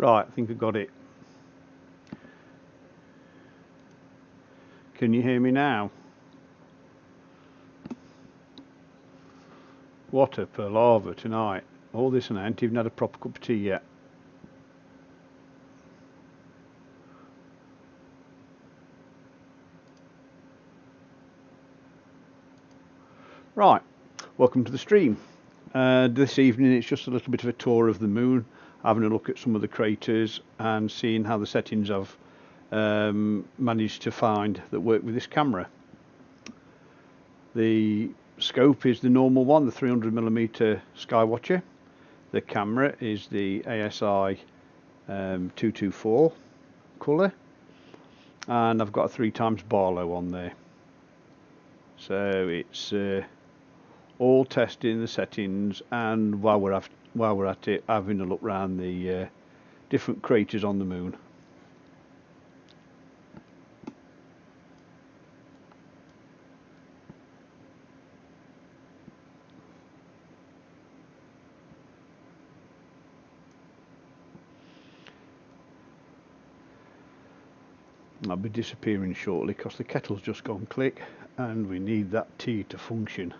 Right, I think I got it. Can you hear me now? What a palaver tonight. All this and I ain't even had a proper cup of tea yet. Right, welcome to the stream. This evening it's just a little bit of a tour of the moon, having a look at some of the craters and seeing how the settings I've managed to find that work with this camera. The scope is the normal one, the 300mm Skywatcher. The camera is the ASI 224 colour, and I've got a 3x Barlow on there. So it's all testing the settings, and while we're at it, having a look around the different craters on the moon. I'll be disappearing shortly because the kettle's just gone click and we need that tea to function.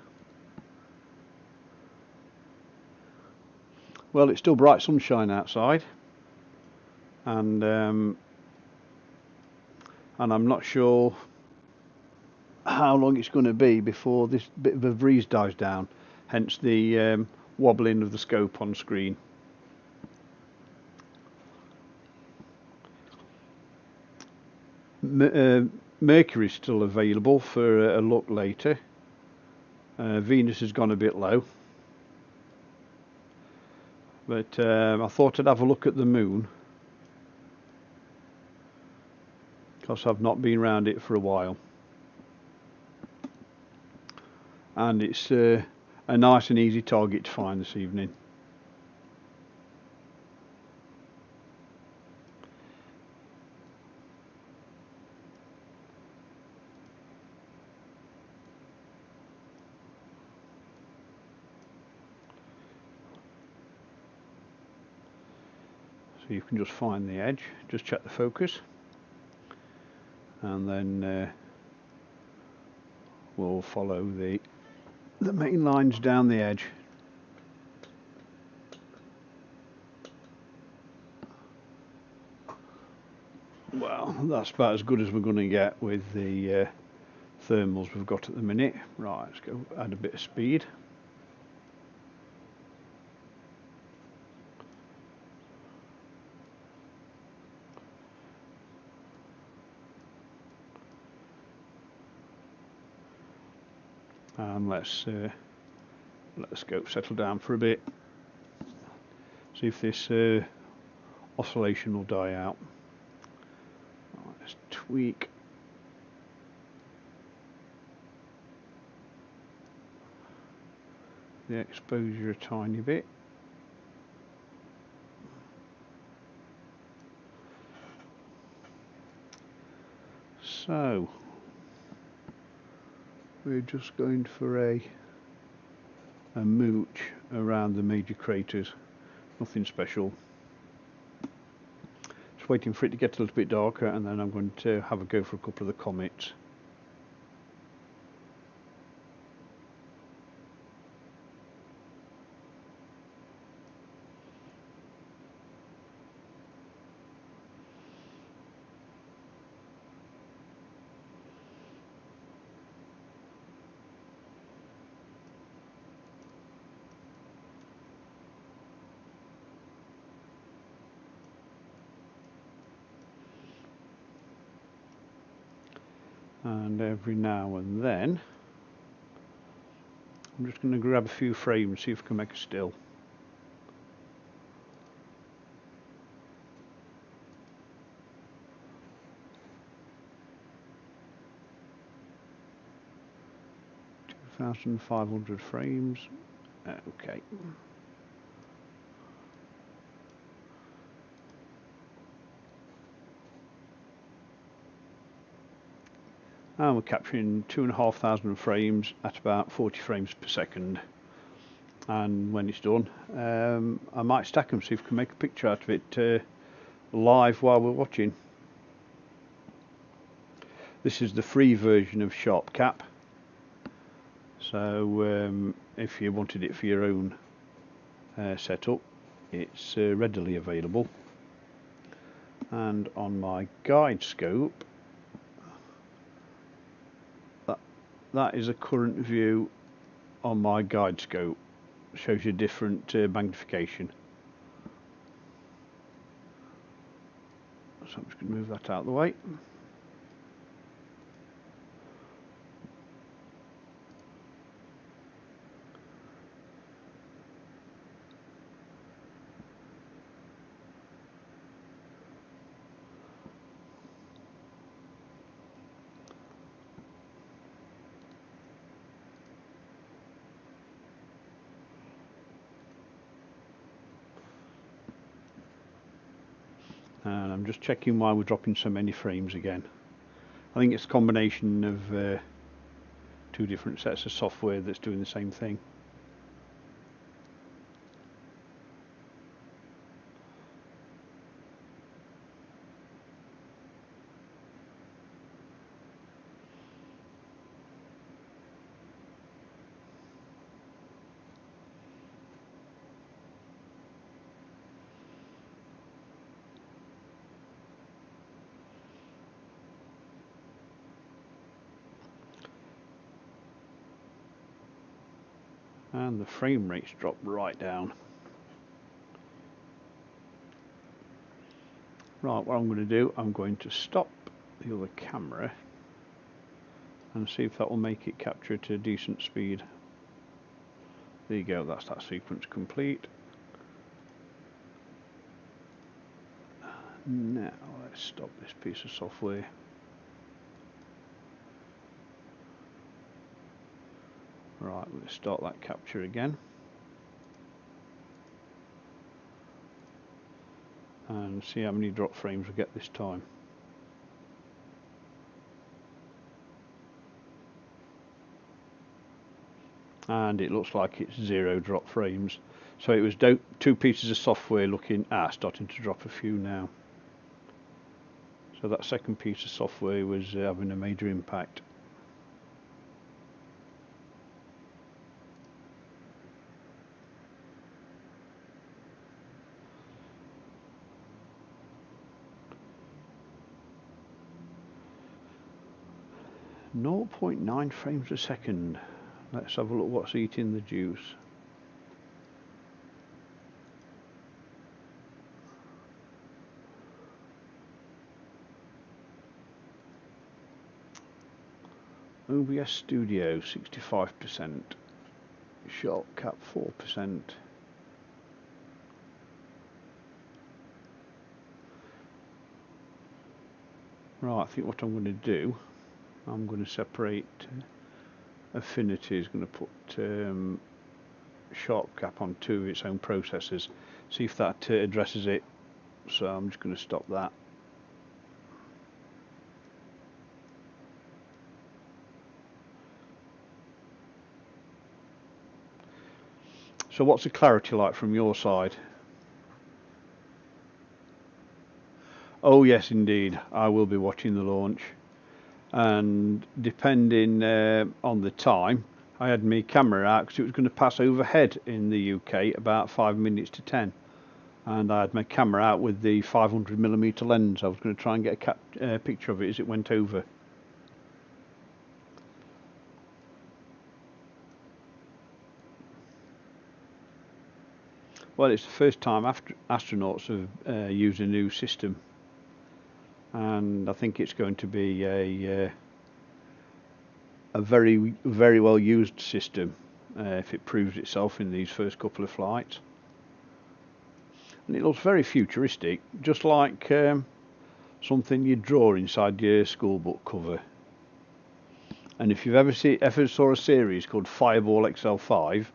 Well, it's still bright sunshine outside, and I'm not sure how long it's going to be before this bit of a breeze dies down, hence the wobbling of the scope on screen. Mercury is still available for a look later. Venus has gone a bit low, but I thought I'd have a look at the moon because I've not been around it for a while, and it's a nice and easy target to find this evening. So you can just find the edge, just check the focus, and then we'll follow the main lines down the edge. Well, that's about as good as we're going to get with the thermals we've got at the minute. Right, let's go add a bit of speed. And let's let the scope settle down for a bit. See if this oscillation will die out. Right, let's tweak. The exposure a tiny bit. So we're just going for a mooch around the major craters, nothing special. Just waiting for it to get a little bit darker, and then I'm going to have a go for a couple of the comets. And every now and then I'm just going to grab a few frames, see if I can make a still. $2,500 frames. Okay. And we're capturing 2,500 frames at about 40 frames per second. And when it's done, I might stack them, see if I can make a picture out of it live while we're watching. This is the free version of Sharp Cap. So if you wanted it for your own setup, it's readily available. And on my guide scope, that is a current view on my guide scope. Shows you different magnification. So I'm just going to move that out of the way. And I'm just checking why we're dropping so many frames again. I think it's a combination of two different sets of software that's doing the same thing. And the frame rates drop right down. Right, what I'm going to do, I'm going to stop the other camera and see if that will make it capture at a decent speed. There you go, that's that sequence complete. Now let's stop this piece of software. Right, let's start that capture again. And see how many drop frames we get this time. And it looks like it's 0 drop frames. So it was two pieces of software starting to drop a few now. So that second piece of software was having a major impact. .9 frames a second. Let's have a look what's eating the juice. OBS Studio 65%, Sharp Cap 4%. Right, I think what I'm going to do, I'm going to separate Affinity. Is going to put Sharp Cap on two of its own processors, see if that addresses it. So I'm just going to stop that. So what's the clarity like from your side? Oh yes, indeed, I will be watching the launch, and depending on the time, I had my camera out because it was going to pass overhead in the UK about 5 minutes to 10, and I had my camera out with the 500mm lens. I was going to try and get a picture of it as it went over. Well, it's the first time astronauts have used a new system, and I think it's going to be a very, very well used system if it proves itself in these first couple of flights. And it looks very futuristic, just like something you'd draw inside your school book cover. And if you've ever saw a series called Fireball XL5,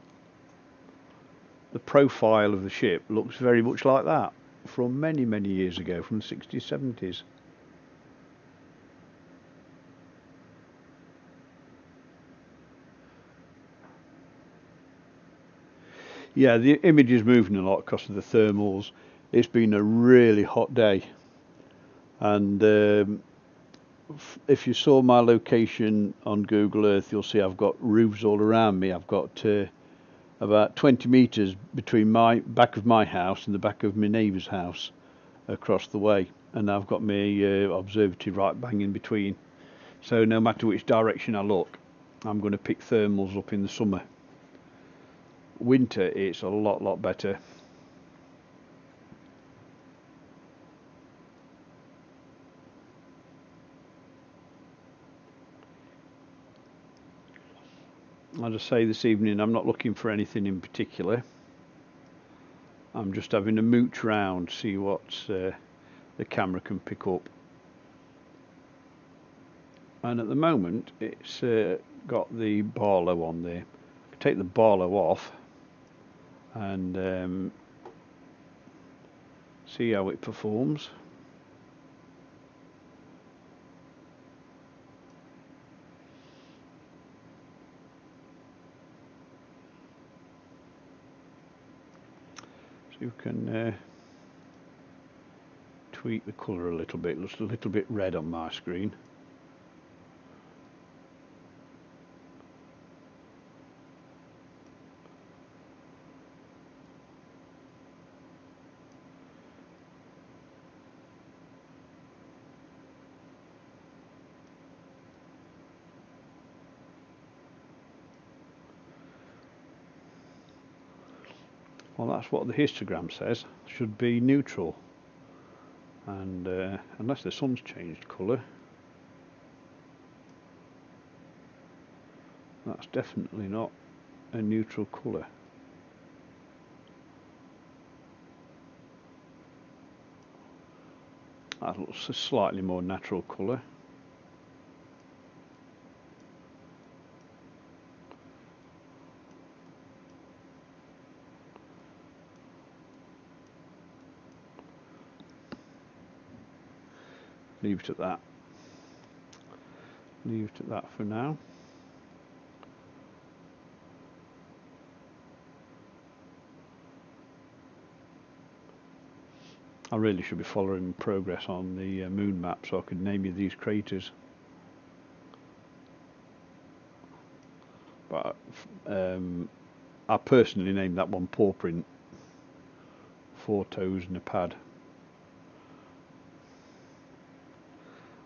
the profile of the ship looks very much like that from many, many years ago, from the 60s, 70s. Yeah, the image is moving a lot because of the thermals. It's been a really hot day, and if you saw my location on Google Earth, you'll see I've got roofs all around me. I've got about 20 metres between my back of my house and the back of my neighbour's house across the way, and I've got my observatory right bang in between. So no matter which direction I look, I'm going to pick thermals up in the summer. Winter, it's a lot better. As I say, this evening I'm not looking for anything in particular. I'm just having a mooch round, see what the camera can pick up. And at the moment it's got the Barlow on there. I take the Barlow off and see how it performs. So you can tweak the colour a little bit. It looks a little bit red on my screen. Well, that's what the histogram says. Should be neutral, and unless the sun's changed colour, that's definitely not a neutral colour. That looks a slightly more natural colour. Leave it at that. Leave it at that for now. I really should be following progress on the moon map so I could name you these craters. But I personally named that one paw print. 4 toes and a pad.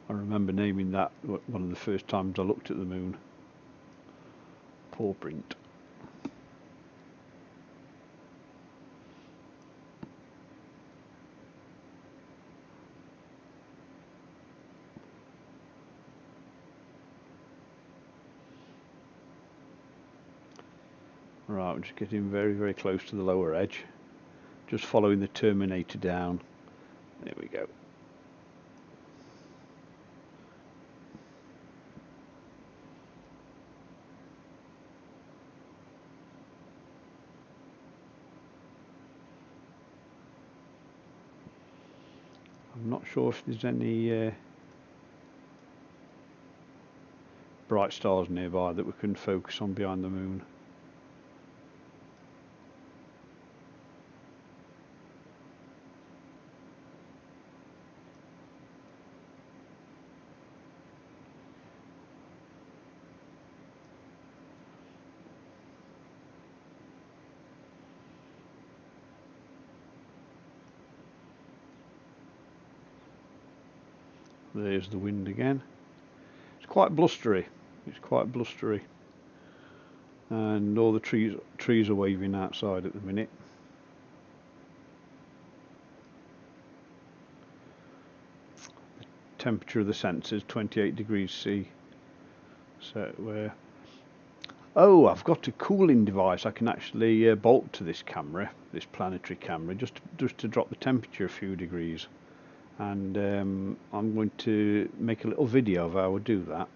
I remember naming that one of the first times I looked at the moon. Paw print. Right, we're just getting very close to the lower edge. Just following the terminator down. There we go. I'm not sure if there's any bright stars nearby that we can focus on behind the moon. There's the wind again. It's quite blustery. And all the trees are waving outside at the minute. The temperature of the sensor is 28 degrees C. So oh, I've got a cooling device I can actually bolt to this camera, this planetary camera, just to drop the temperature a few degrees. And I'm going to make a little video of how I do that.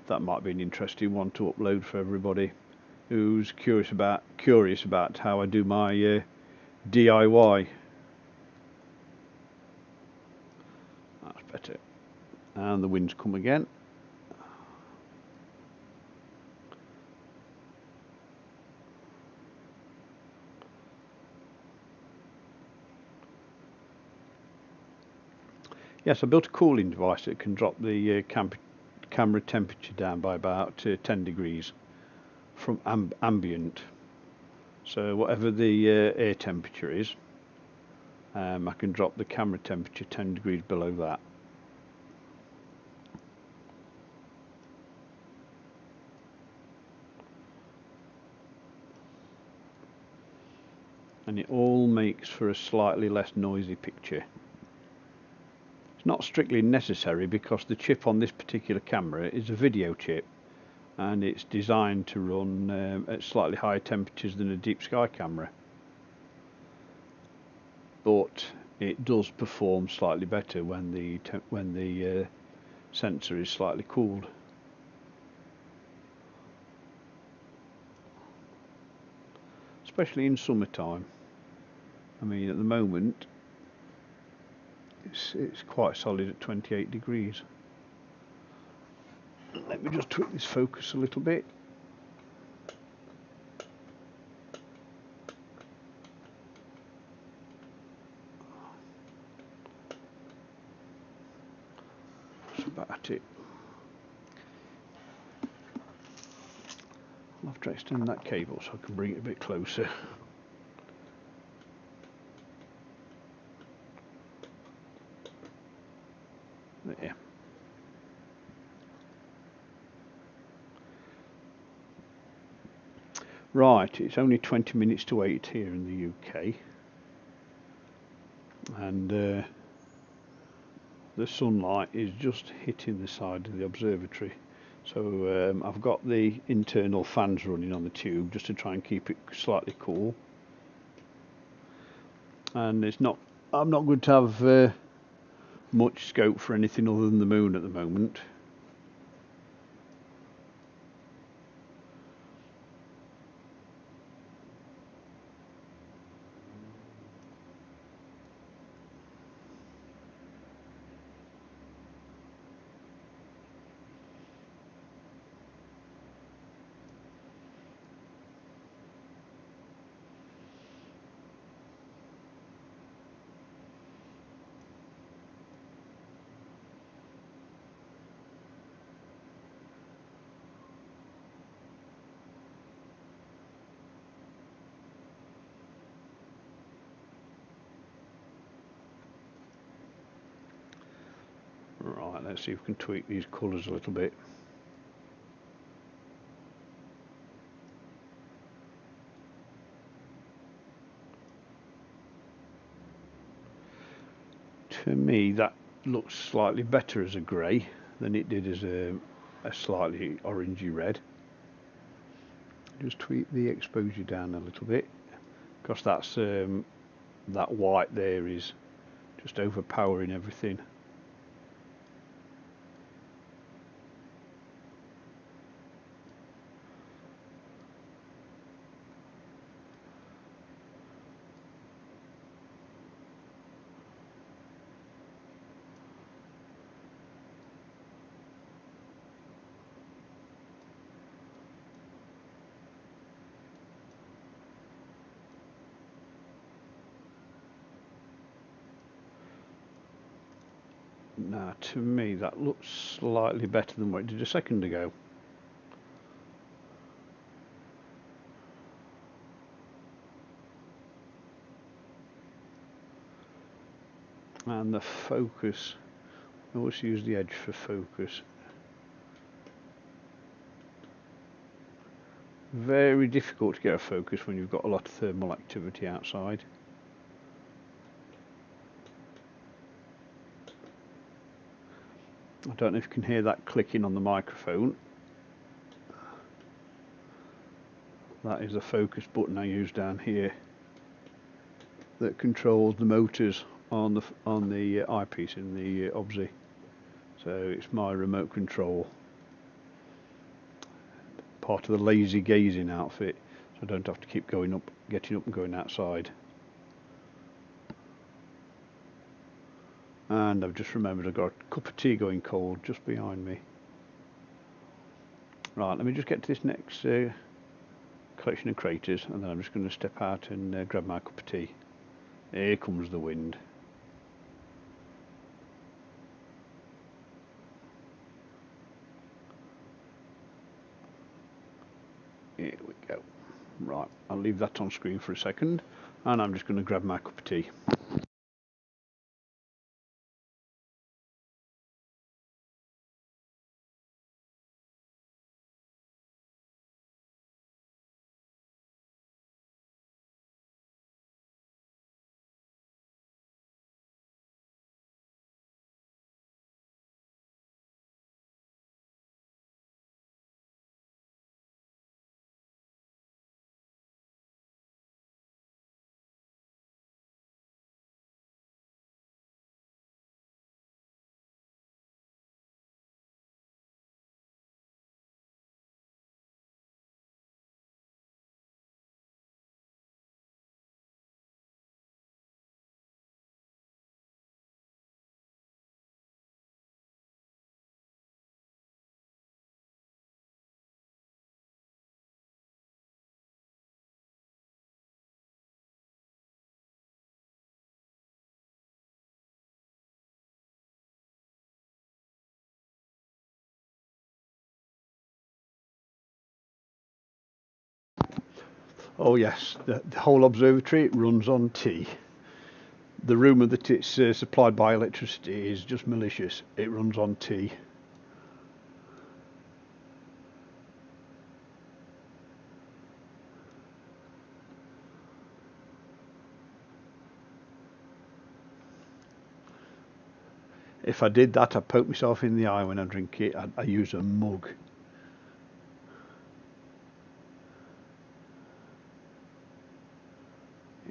That might be an interesting one to upload for everybody who's curious about how I do my DIY. That's better. And the wind's come again. Yes, I built a cooling device that can drop the camera temperature down by about 10 degrees from ambient. So whatever the air temperature is, I can drop the camera temperature 10 degrees below that. And it all makes for a slightly less noisy picture. It's not strictly necessary because the chip on this particular camera is a video chip, and it's designed to run at slightly higher temperatures than a deep sky camera, but it does perform slightly better when the sensor is slightly cooled. Especially in summertime. I mean, at the moment it's quite solid at 28 degrees. Let me just tweak this focus a little bit. That's about it. I'll have to extend that cable so I can bring it a bit closer. There. Right, it's only 20 minutes to 8 here in the UK, and the sunlight is just hitting the side of the observatory. So I've got the internal fans running on the tube just to try and keep it slightly cool. And I'm not going to have much scope for anything other than the moon at the moment. Right, let's see if we can tweak these colours a little bit. To me, that looks slightly better as a grey than it did as a slightly orangey red. Just tweak the exposure down a little bit, because that's that white there is just overpowering everything. Now, to me, that looks slightly better than what it did a second ago. And the focus, I always use the edge for focus. Very difficult to get a focus when you've got a lot of thermal activity outside. I don't know if you can hear that clicking on the microphone. That is the focus button I use down here that controls the motors on the eyepiece in the obsi. So it's my remote control, part of the lazy gazing outfit, so I don't have to keep getting up and going outside. And I've just remembered I've got a cup of tea going cold just behind me. Right, let me just get to this next collection of craters, and then I'm just going to step out and grab my cup of tea. Here comes the wind. Right, I'll leave that on screen for a second, and I'm just going to grab my cup of tea. Oh yes, the whole observatory runs on tea. The rumour that it's supplied by electricity is just malicious. It runs on tea. If I did that, I'd poke myself in the eye when I drink it. I use a mug.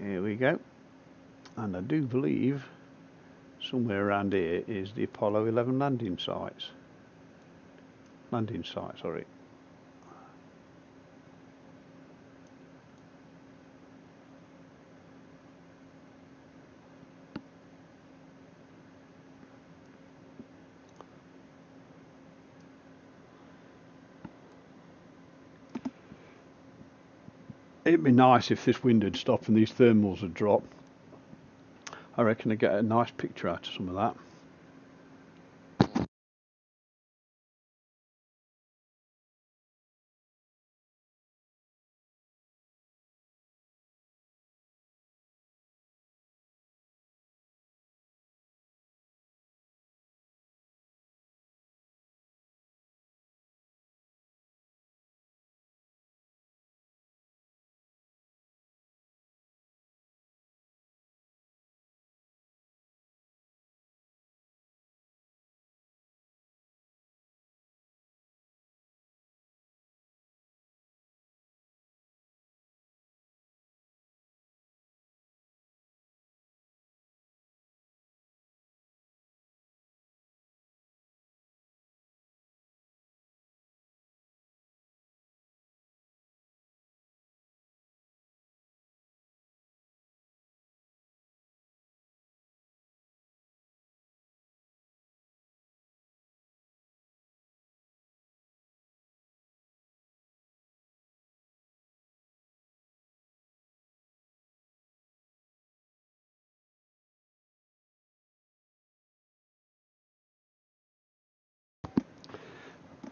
Here we go. And I do believe somewhere around here is the Apollo 11 landing site, sorry. It'd be nice if this wind had stopped and these thermals had dropped. I reckon I'd get a nice picture out of some of that.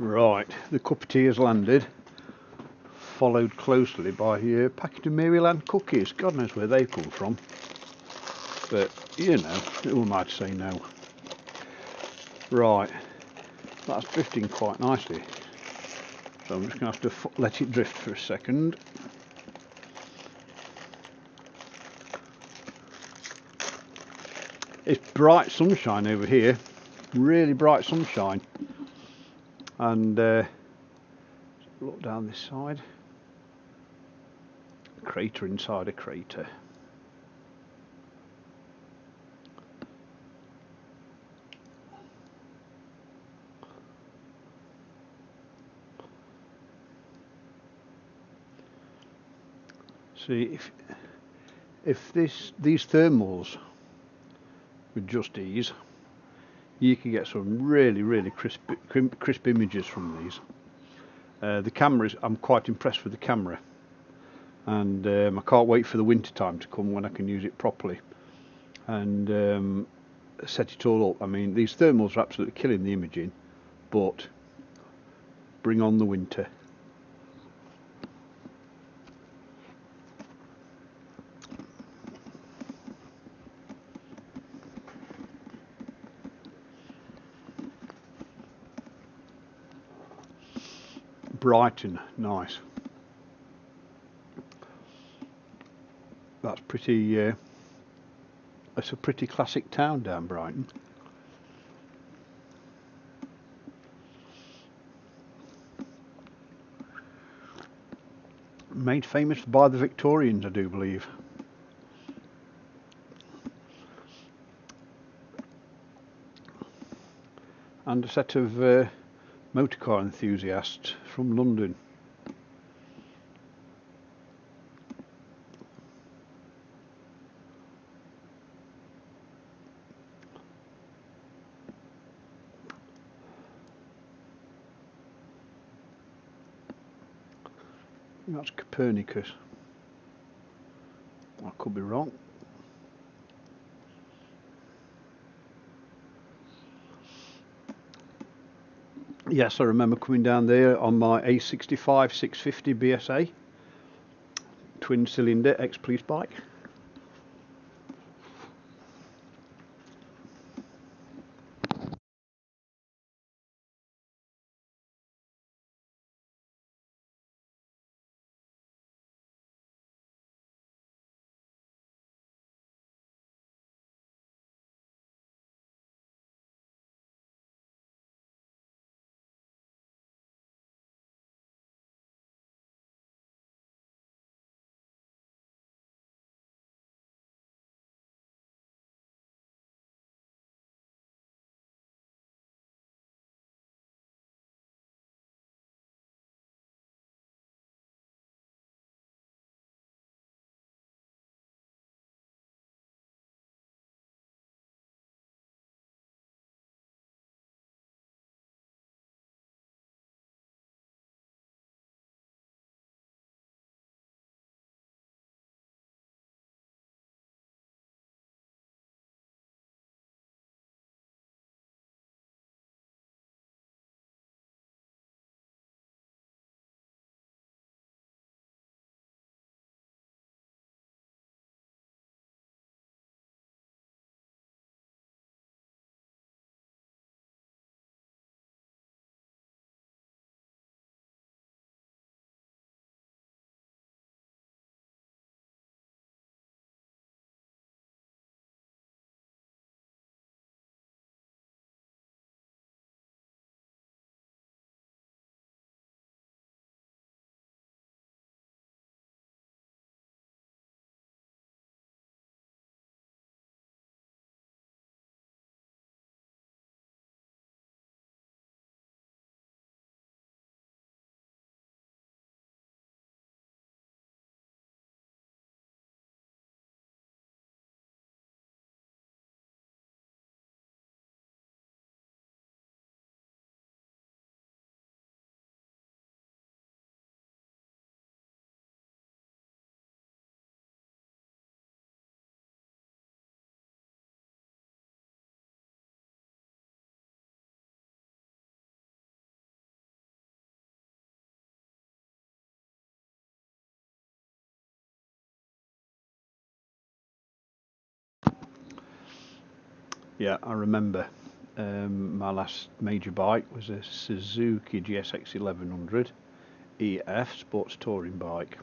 Right, the cup of tea has landed, followed closely by a packet of Maryland cookies. God knows where they come from, but you know, who am I to say no? Right, that's drifting quite nicely, so I'm just going to have to let it drift for a second. It's bright sunshine over here, really bright sunshine, and look down this side, crater inside a crater. See, if these thermals would just ease, you can get some really crisp images from these. The cameras, I'm quite impressed with the camera, and I can't wait for the winter time to come when I can use it properly and set it all up. I mean, these thermals are absolutely killing the imaging, but bring on the winter. Brighton, nice. That's pretty. It's a pretty classic town down Brighton. Made famous by the Victorians, I do believe. And a set of motorcar enthusiasts from London. That's Copernicus. I could be wrong. Yes, I remember coming down there on my A65 650 BSA, twin cylinder ex-police bike. Yeah, I remember. My last major bike was a Suzuki GSX 1100 EF sports touring bike,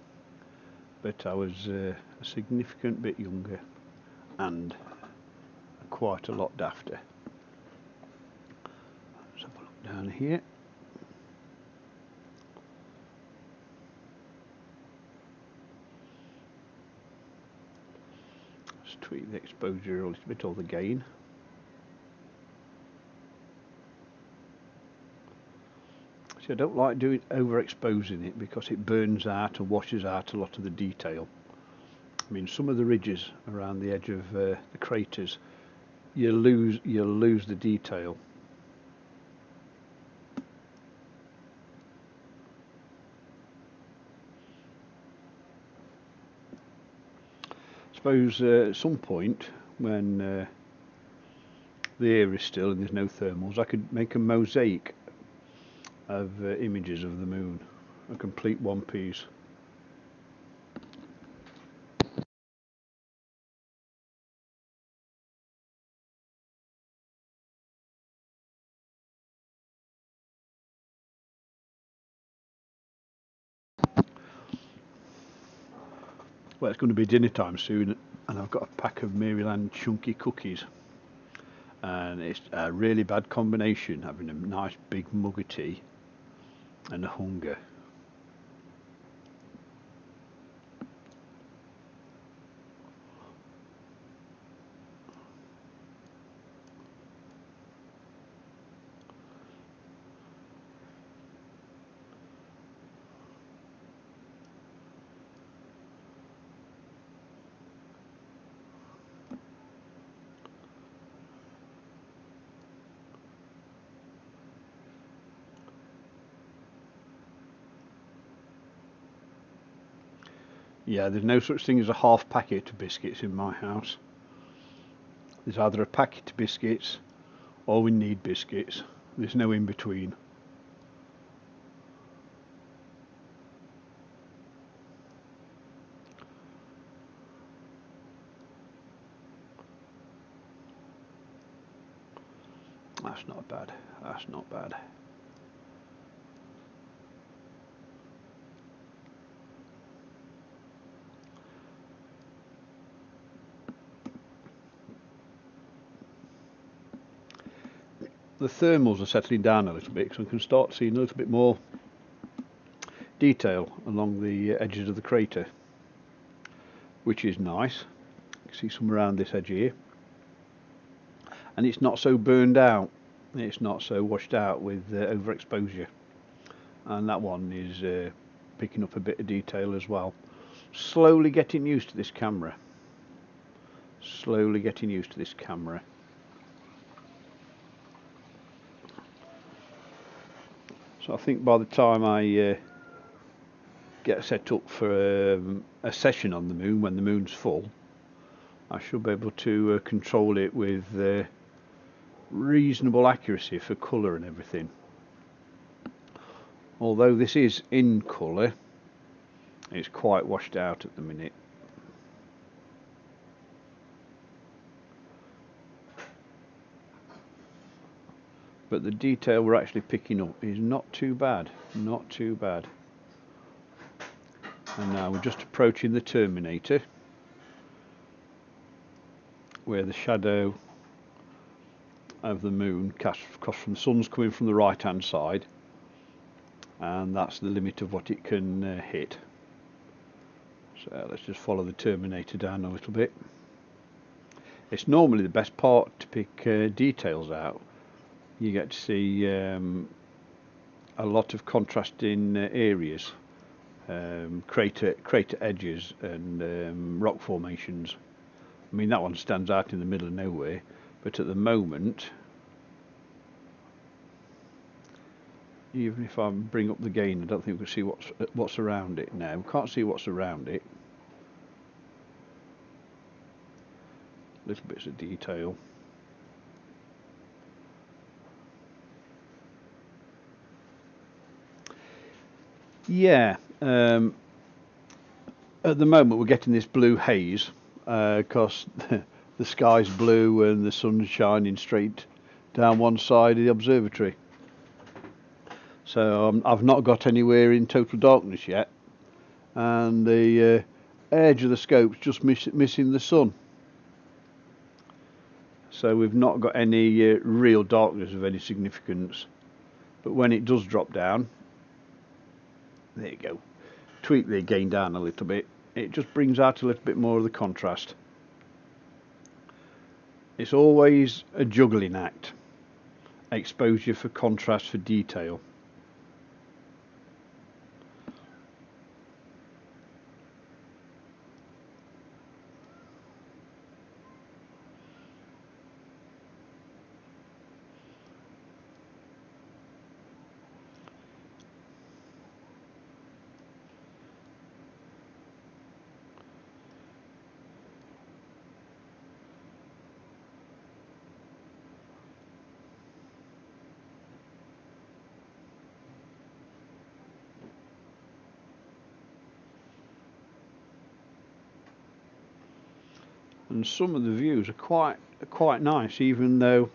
but I was a significant bit younger and quite a lot dafter. Let's have a look down here. Let's tweak the exposure a little bit, or the gain. See, I don't like doing overexposing it because it burns out and washes out a lot of the detail. I mean, some of the ridges around the edge of the craters, you'll lose the detail. I suppose at some point when the air is still and there's no thermals, I could make a mosaic of images of the moon, a complete one piece. Well, it's going to be dinner time soon, and I've got a pack of Maryland chunky cookies, and it's a really bad combination having a nice big mug of tea and a hunger. Yeah, there's no such thing as a half packet of biscuits in my house. There's either a packet of biscuits or we need biscuits. There's no in between. That's not bad. That's not bad. The thermals are settling down a little bit, so I can start seeing a little bit more detail along the edges of the crater, which is nice. You can see some around this edge here, and it's not so burned out, it's not so washed out with overexposure, and that one is picking up a bit of detail as well. Slowly getting used to this camera. Slowly getting used to this camera. So I think by the time I get set up for a session on the moon, when the moon's full, I should be able to control it with reasonable accuracy for colour and everything. Although this is in colour, it's quite washed out at the minute. But the detail we're actually picking up is not too bad, not too bad. And now we're just approaching the terminator, where the shadow of the moon casts across from the sun's coming from the right hand side, and that's the limit of what it can hit. So let's just follow the terminator down a little bit. It's normally the best part to pick details out. You get to see a lot of contrasting areas, crater edges and rock formations. I mean, that one stands out in the middle of nowhere, but at the moment, even if I bring up the gain, I don't think we can see what's around it now. We can't see what's around it. Little bits of detail. Yeah, at the moment we're getting this blue haze because the sky's blue and the sun's shining straight down one side of the observatory. So I've not got anywhere in total darkness yet, and the edge of the scope's just missing the sun. So we've not got any real darkness of any significance. But when it does drop down, there you go, tweak the gain down a little bit, it just brings out a little bit more of the contrast. It's always a juggling act, exposure for contrast for detail. And some of the views are quite nice, even though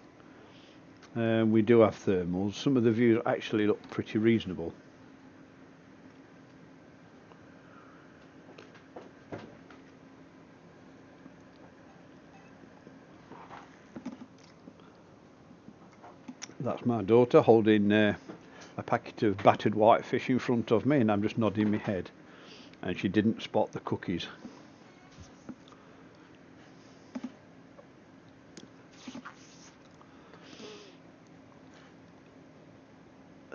we do have thermals. Some of the views actually look pretty reasonable. That's my daughter holding a packet of battered whitefish in front of me, and I'm just nodding my head, and she didn't spot the cookies.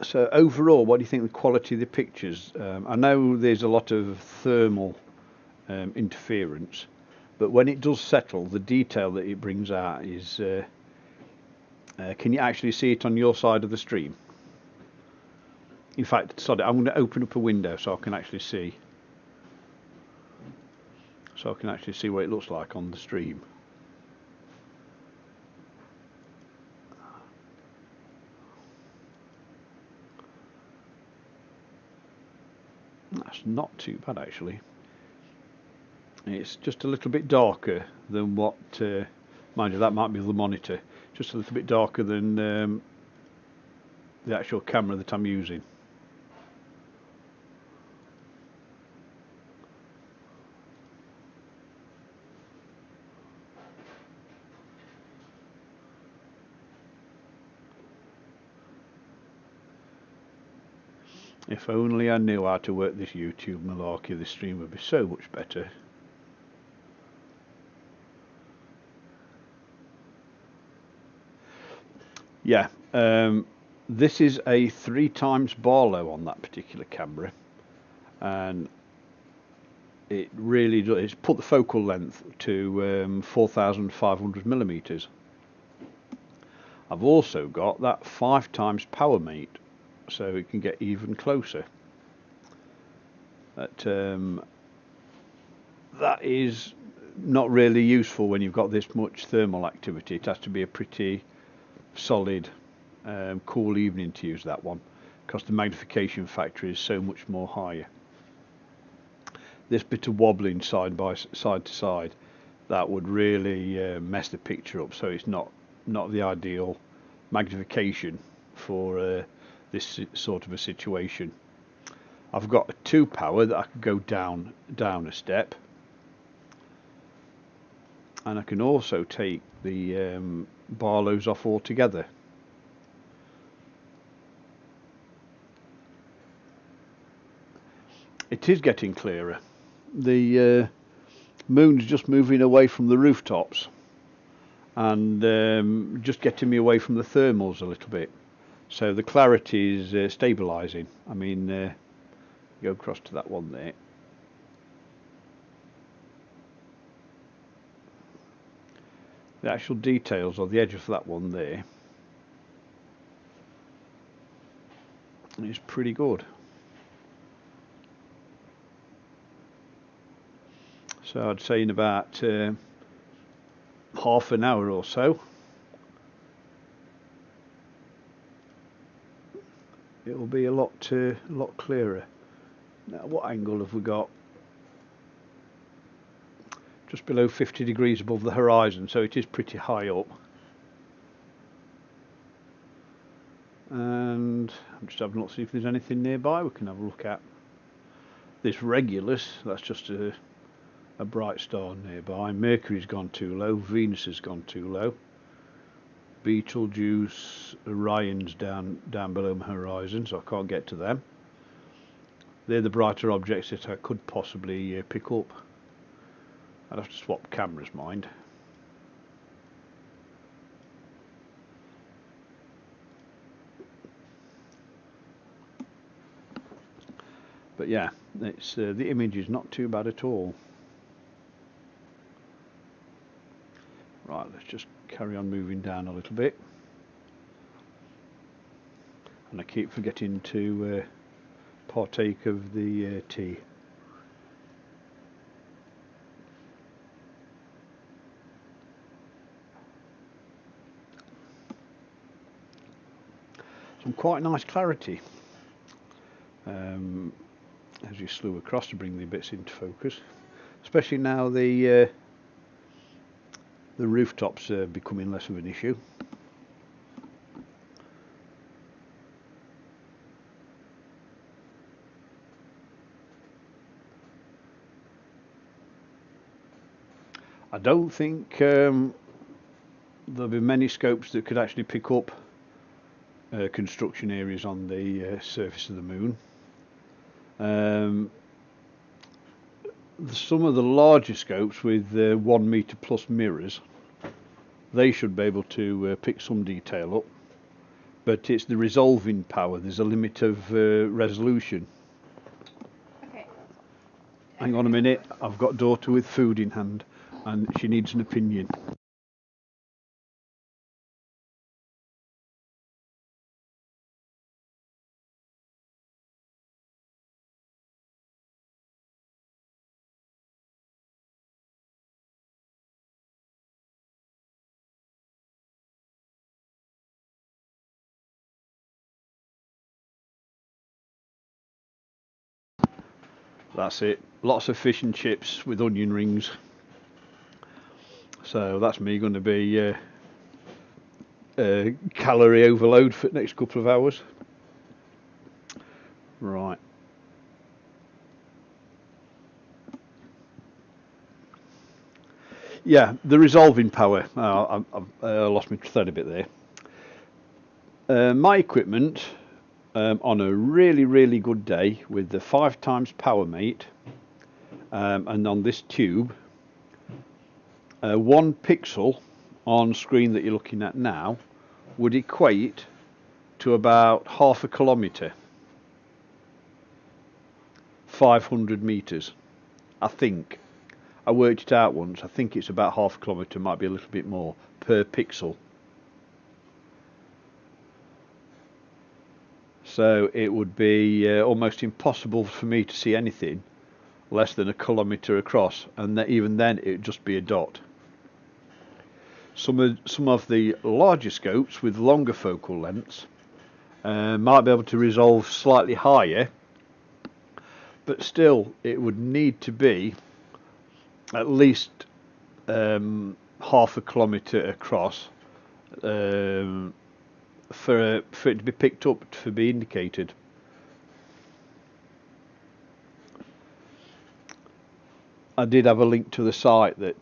So overall, what do you think of the quality of the pictures? I know there's a lot of thermal interference, but when it does settle, the detail that it brings out is can you actually see it on your side of the stream? In fact, sorry, I'm going to open up a window so I can actually see. So I can actually see what it looks like on the stream. That's not too bad actually. It's just a little bit darker than what, mind you, that might be the monitor. Just a little bit darker than the actual camera that I'm using. If only I knew how to work this YouTube malarkey, this stream would be so much better. Yeah, this is a 3 times Barlow on that particular camera, and it really does. It's put the focal length to 4,500 millimeters. I've also got that 5 times power mate, so it can get even closer. That is not really useful when you've got this much thermal activity. It has to be a pretty solid, cool evening to use that one, because the magnification factor is so much more higher. This bit of wobbling side to side, that would really mess the picture up. So it's not the ideal magnification for this sort of a situation. I've got a 2 power that I could go down a step, and I can also take the Barlows off altogether. It is getting clearer. The moon's just moving away from the rooftops and just getting me away from the thermals a little bit. So the clarity is stabilising. I mean, go across to that one there. The actual details of the edge of that one there is pretty good. So I'd say in about half an hour or so, it will be a lot clearer. Now, what angle have we got? Just below 50 degrees above the horizon, so it is pretty high up. And I'm just having a look to see if there's anything nearby we can have a look at. This Regulus, that's just a bright star nearby. Mercury's gone too low, Venus has gone too low. Betelgeuse, Orion's down below my horizon, so I can't get to them. They're the brighter objects that I could possibly pick up. I'd have to swap cameras, mind. But yeah, it's the image is not too bad at all. Right, let's just carry on moving down a little bit. And I keep forgetting to partake of the tea. Some quite nice clarity as you slew across to bring the bits into focus, especially now the rooftops are becoming less of an issue. I don't think there'll be many scopes that could actually pick up construction areas on the surface of the moon. Some of the larger scopes with 1 meter plus mirrors, they should be able to pick some detail up, but it's the resolving power. There's a limit of resolution. Okay. Hang on a minute, I've got daughter with food in hand and she needs an opinion. That's it, lots of fish and chips with onion rings. So that's me going to be calorie overload for the next couple of hours. Right. Yeah, the resolving power. I've lost my thread a bit there. My equipment on a really good day with the 5 times power mate and on this tube, 1 pixel on screen that you're looking at now would equate to about half a kilometre, 500 metres, I think. I worked it out once. I think it's about half a kilometre, might be a little bit more per pixel. So it would be almost impossible for me to see anything less than a kilometre across, and even then it would just be a dot. Some of the larger scopes with longer focal lengths might be able to resolve slightly higher, but still it would need to be at least half a kilometre across for it to be picked up, to be indicated. I did have a link to the site that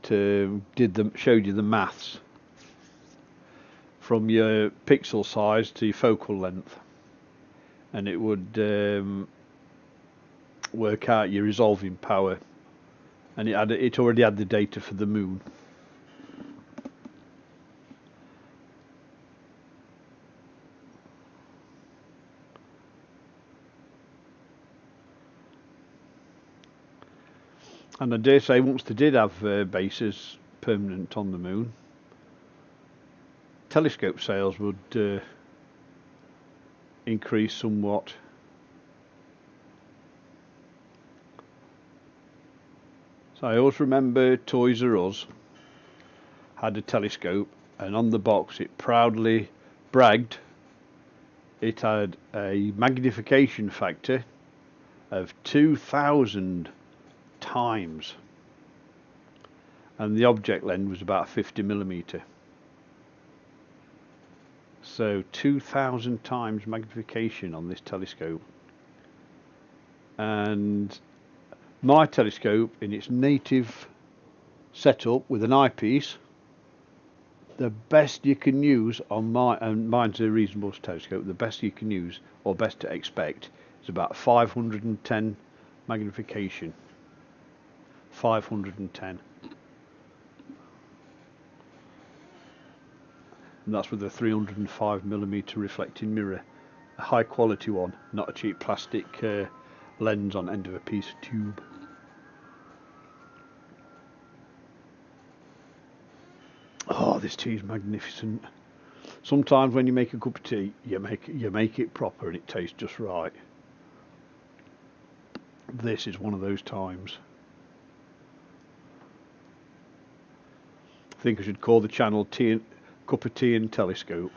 showed you the maths from your pixel size to your focal length, and it would work out your resolving power, and it already had the data for the moon. And I dare say once they did have bases permanent on the moon, telescope sales would increase somewhat. So I always remember Toys R Us had a telescope, and on the box it proudly bragged it had a magnification factor of 2,000 times, and the object length was about 50mm. So 2,000 times magnification on this telescope. And my telescope, in its native setup with an eyepiece, the best you can use on and mine's a reasonable telescope, the best you can use, or best to expect, is about 510 magnification. 510. And that's with a 305mm reflecting mirror, a high quality one, not a cheap plastic lens on end of a piece of tube. Oh, this tea is magnificent. Sometimes when you make a cup of tea, you make it proper and it tastes just right. This is one of those times. I think I should call the channel Cup of Tea and Telescope.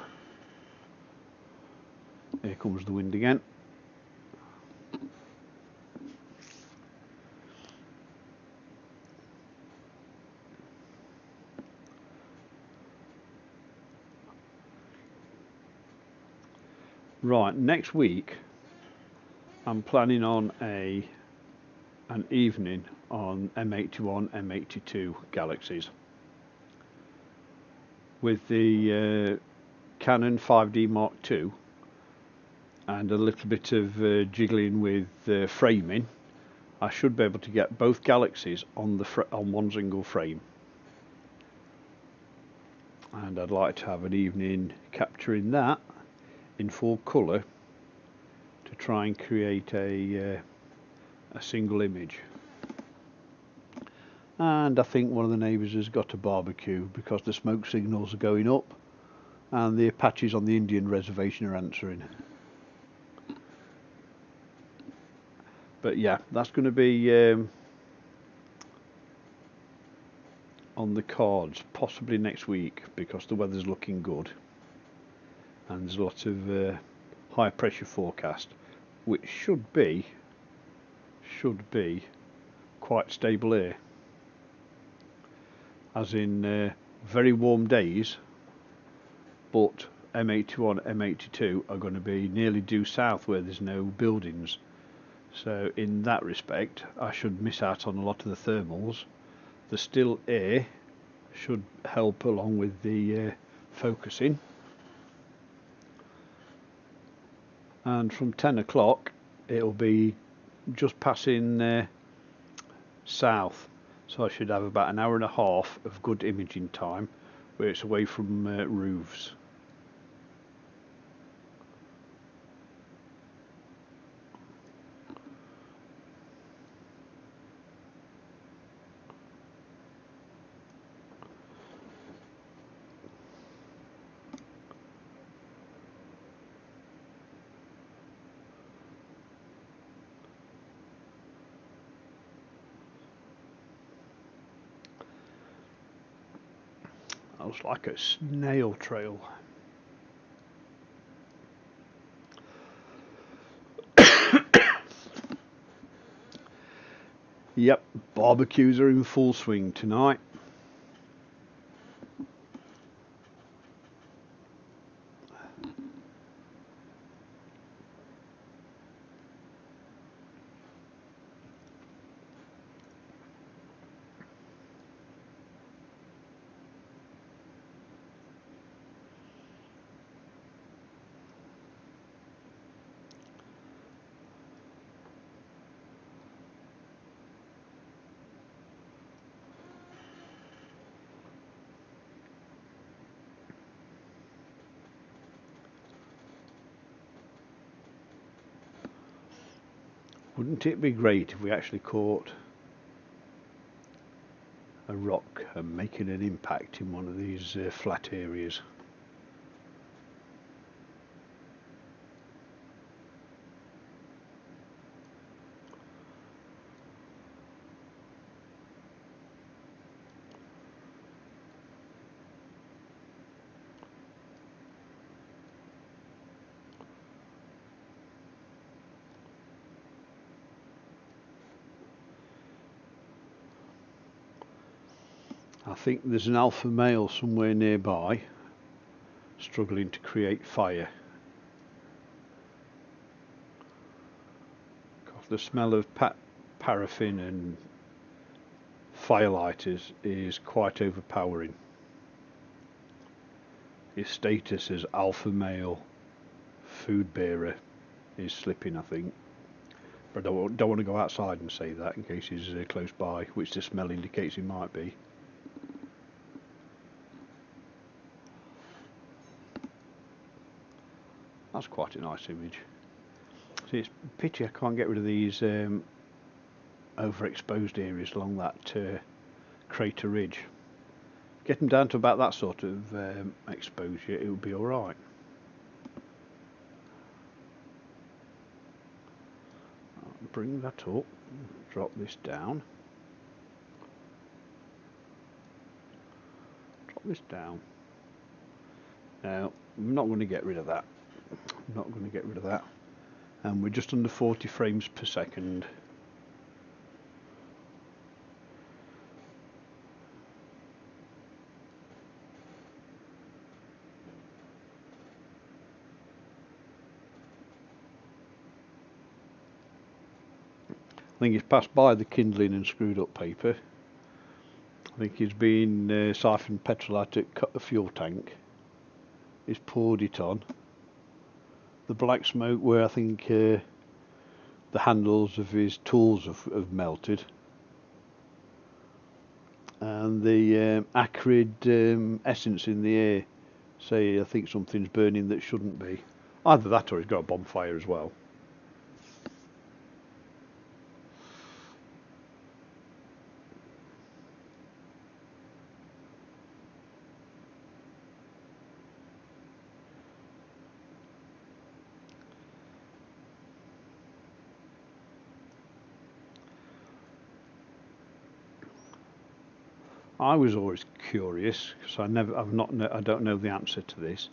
Here comes the wind again. Right, next week I'm planning on an evening on M81, M82 galaxies with the Canon 5D Mark II and a little bit of jiggling with framing, I should be able to get both galaxies on one single frame. And I'd like to have an evening capturing that in full colour to try and create a single image. And I think one of the neighbours has got a barbecue because the smoke signals are going up and the Apaches on the Indian reservation are answering. But yeah, that's going to be on the cards possibly next week because the weather's looking good and there's a lot of high pressure forecast, which should be quite stable air, as in very warm days, but M81, M82 are going to be nearly due south where there's no buildings, so in that respect I should miss out on a lot of the thermals. The still air should help along with the focusing, and from 10 o'clock it'll be just passing south, so I should have about an hour and a half of good imaging time where it's away from roofs. That looks like a snail trail. Yep, barbecues are in full swing tonight. Wouldn't it be great if we actually caught a rock and making an impact in one of these flat areas? I think there's an alpha male somewhere nearby struggling to create fire. Because the smell of paraffin and firelight is quite overpowering. His status as alpha male food bearer is slipping, I think. But I don't want to go outside and say that in case he's close by, which the smell indicates he might be. That's quite a nice image. See, it's a pity I can't get rid of these overexposed areas along that crater ridge. Get them down to about that sort of exposure, it would be alright. Bring that up, drop this down. Drop this down. Now, I'm not going to get rid of that. I'm not going to get rid of that. And we're just under 40 frames per second. I think he's passed by the kindling and screwed up paper. I think he's been siphoned petrol out to cut the fuel tank. He's poured it on. the black smoke where I think the handles of his tools have melted, and the acrid essence in the air. Say I think something's burning that shouldn't be. Either that or he's got a bonfire as well. I was always curious because I don't know the answer to this.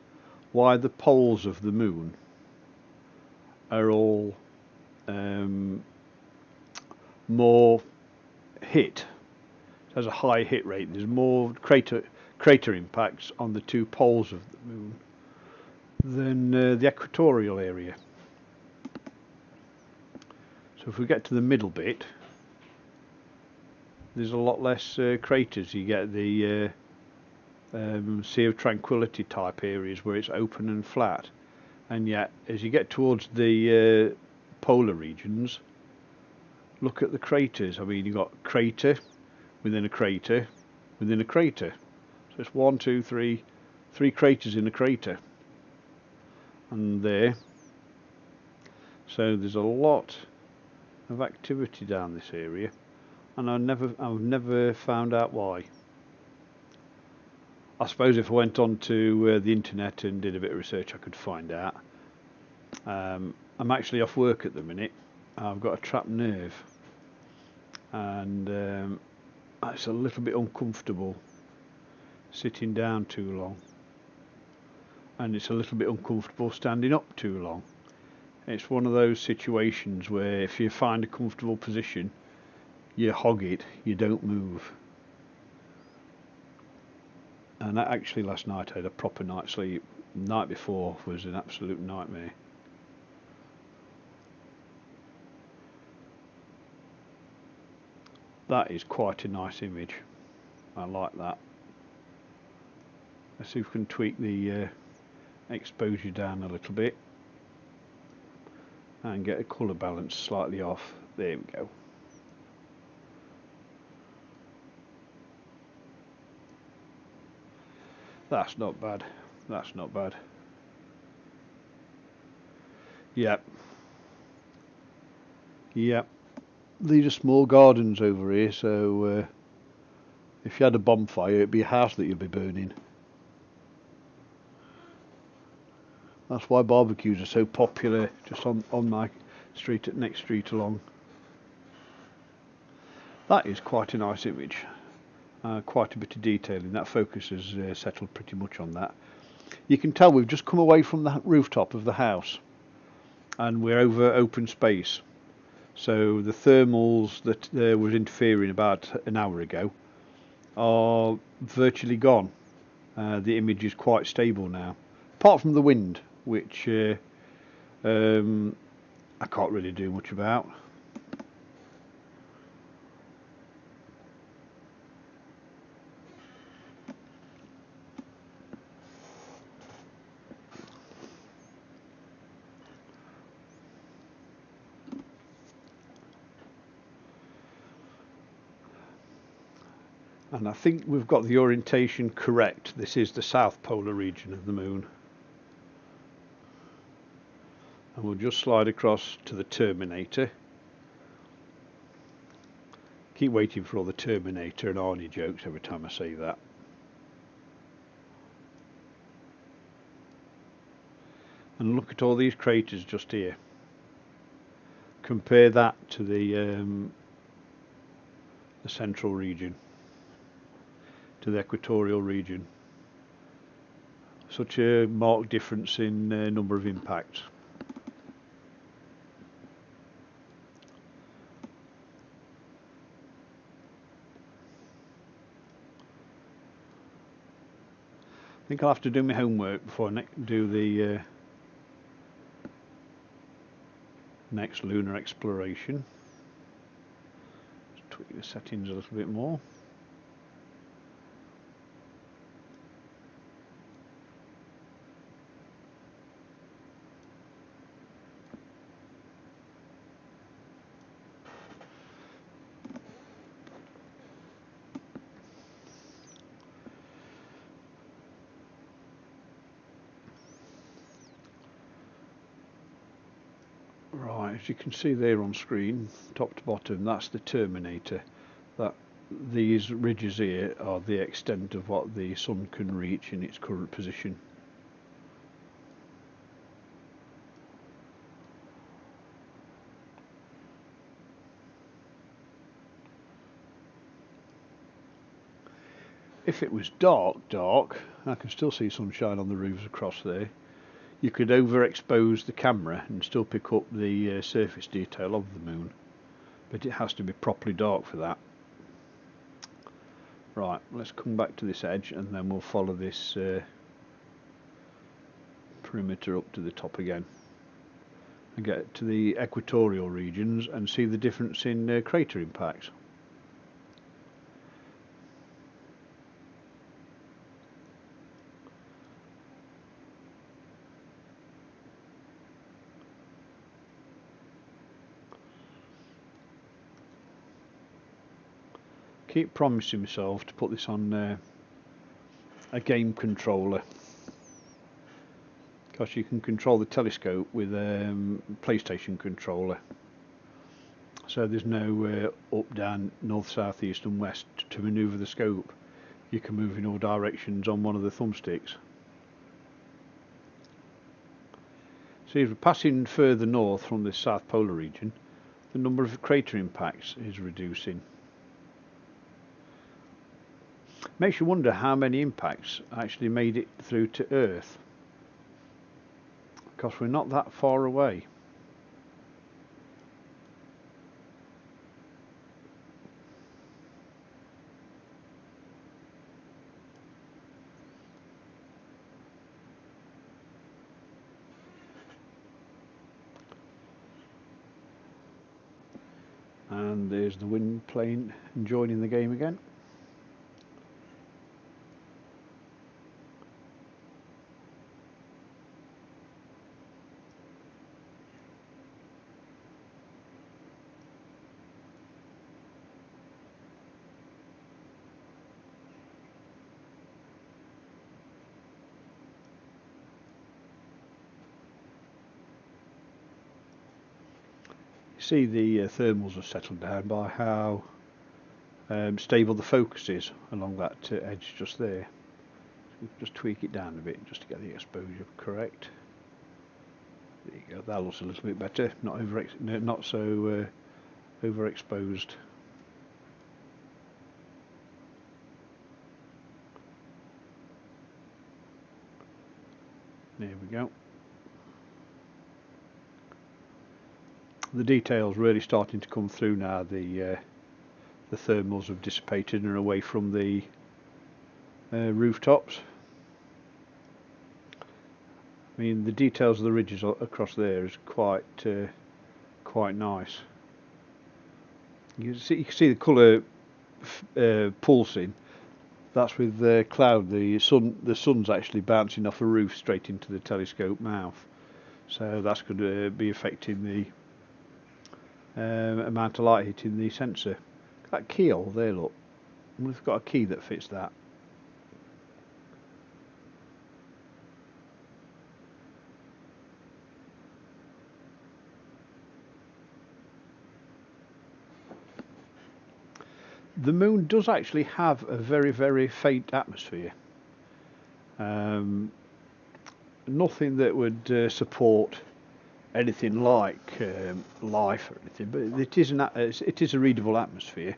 Why the poles of the moon are all more hit. It has a high hit rate. There's more crater impacts on the two poles of the moon than the equatorial area. So if we get to the middle bit, there's a lot less craters. You get the Sea of Tranquility type areas where it's open and flat, and yet as you get towards the polar regions, look at the craters. I mean, you've got crater within a crater within a crater, so it's 1, 2, 3 craters in a crater, and there. So there's a lot of activity down this area, and I've never found out why. I suppose if I went on to the internet and did a bit of research I could find out. I'm actually off work at the minute. I've got a trapped nerve, and it's a little bit uncomfortable sitting down too long, and it's a little bit uncomfortable standing up too long. It's one of those situations where if you find a comfortable position, you hog it, you don't move. And actually last night I had a proper night's sleep. The night before was an absolute nightmare. That is quite a nice image. I like that. Let's see if we can tweak the exposure down a little bit and get the colour balance slightly off. There we go. That's not bad. That's not bad. Yep. Yep. These are small gardens over here, so if you had a bonfire, it'd be a house that you'd be burning. That's why barbecues are so popular just on my street, next street along. That is quite a nice image. Quite a bit of detail in that. Focus has settled pretty much on that. You can tell we've just come away from the rooftop of the house and we're over open space. So the thermals that was interfering about an hour ago are virtually gone. The image is quite stable now, apart from the wind, which I can't really do much about. And I think we've got the orientation correct. This is the south polar region of the moon. And we'll just slide across to the Terminator. Keep waiting for all the Terminator and Arnie jokes every time I say that. And look at all these craters just here. Compare that to the central region, to the equatorial region. Such a marked difference in number of impacts. I think I'll have to do my homework before I do the next lunar exploration. Just tweak the settings a little bit more. Right, as you can see there on screen, top to bottom, that's the terminator. That these ridges here are the extent of what the sun can reach in its current position. If it was dark, I can still see sunshine on the roofs across there. You could overexpose the camera and still pick up the surface detail of the moon, but it has to be properly dark for that. Right, let's come back to this edge and then we'll follow this perimeter up to the top again and get to the equatorial regions and see the difference in crater impacts. Keep promising myself to put this on a game controller, because you can control the telescope with a PlayStation controller, so there's no up, down, north, south, east and west to manoeuvre the scope. You can move in all directions on one of the thumbsticks. See, as we're passing further north from the South Polar region, the number of crater impacts is reducing. Makes you wonder how many impacts actually made it through to Earth, because we're not that far away. And there's the wind plane joining the game again. See, the thermals are settled down by how stable the focus is along that edge just there. Just tweak it down a bit just to get the exposure correct. There you go. That looks a little bit better. Not so overexposed. There we go. The details really starting to come through now. The thermals have dissipated and are away from the rooftops. I mean, the details of the ridges across there is quite nice. You can see the colour pulsing. That's with the cloud. The sun's actually bouncing off a roof straight into the telescope mouth. So that's going to be affecting the amount of light hitting the sensor. That keyhole there, look. We've got a key that fits that. The moon does actually have a very, very faint atmosphere. Nothing that would support anything like life or anything, but it is a readable atmosphere.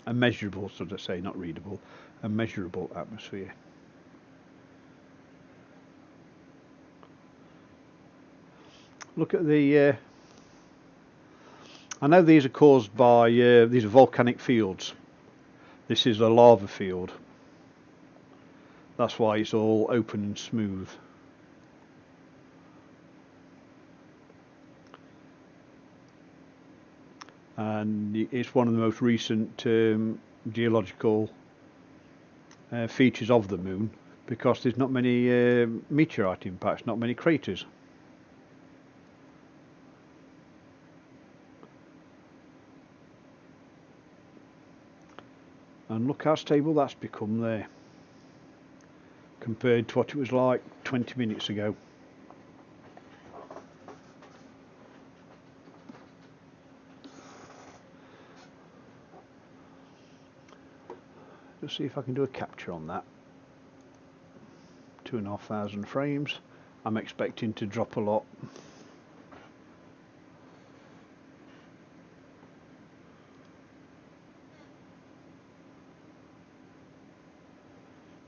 A measurable, sort of say, not readable, a measurable atmosphere. Look at the I know these are caused by these are volcanic fields. This is a lava field. That's why it's all open and smooth. And it's one of the most recent geological features of the moon, because there's not many meteorite impacts, not many craters. And look how stable that's become there. compared to what it was like 20 minutes ago. Let's see if I can do a capture on that. 2,500 frames. I'm expecting to drop a lot.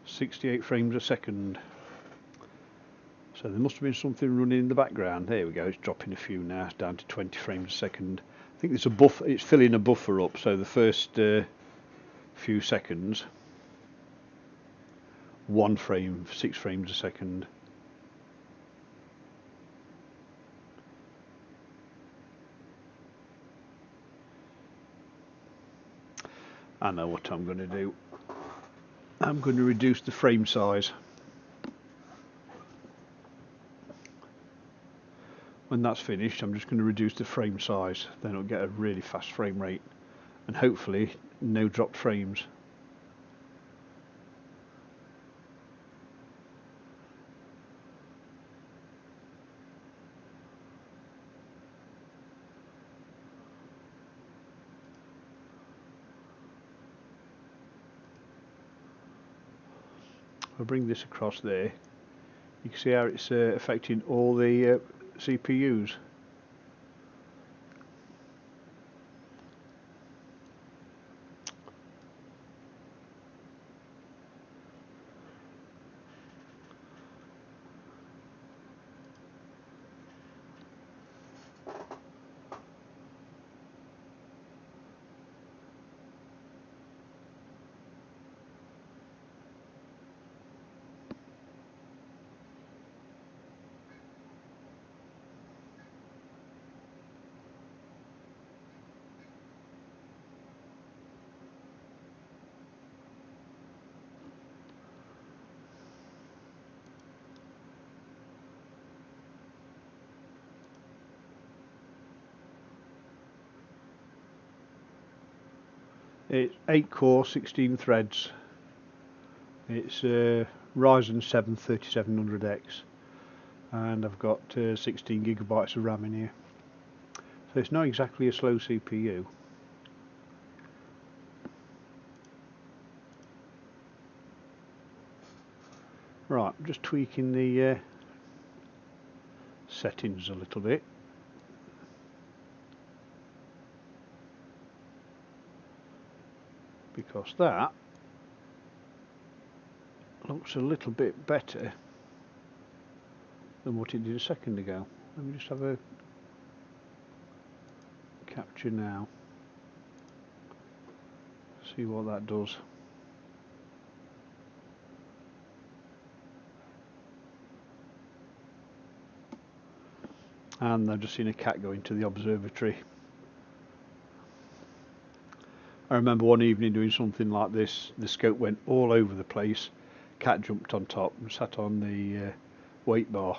.68 frames a second. So there must have been something running in the background. There we go, it's dropping a few now, it's down to 20 frames a second. I think there's a buffer, it's filling a buffer up, so the first few seconds, 1 frame, 6 frames a second. I know what I'm going to do. I'm going to reduce the frame size. When that's finished, I'm just going to reduce the frame size, then it'll get a really fast frame rate and hopefully no dropped frames. I'll bring this across there. You can see how it's affecting all the CPUs. It's 8 core, 16 threads. It's Ryzen 7 3700X, and I've got 16 gigabytes of RAM in here. So it's not exactly a slow CPU. Right, I'm just tweaking the settings a little bit. Because that looks a little bit better than what it did a second ago. Let me just have a capture now. See what that does. And I've just seen a cat go into the observatory. I remember one evening doing something like this, the scope went all over the place, cat jumped on top and sat on the weight bar.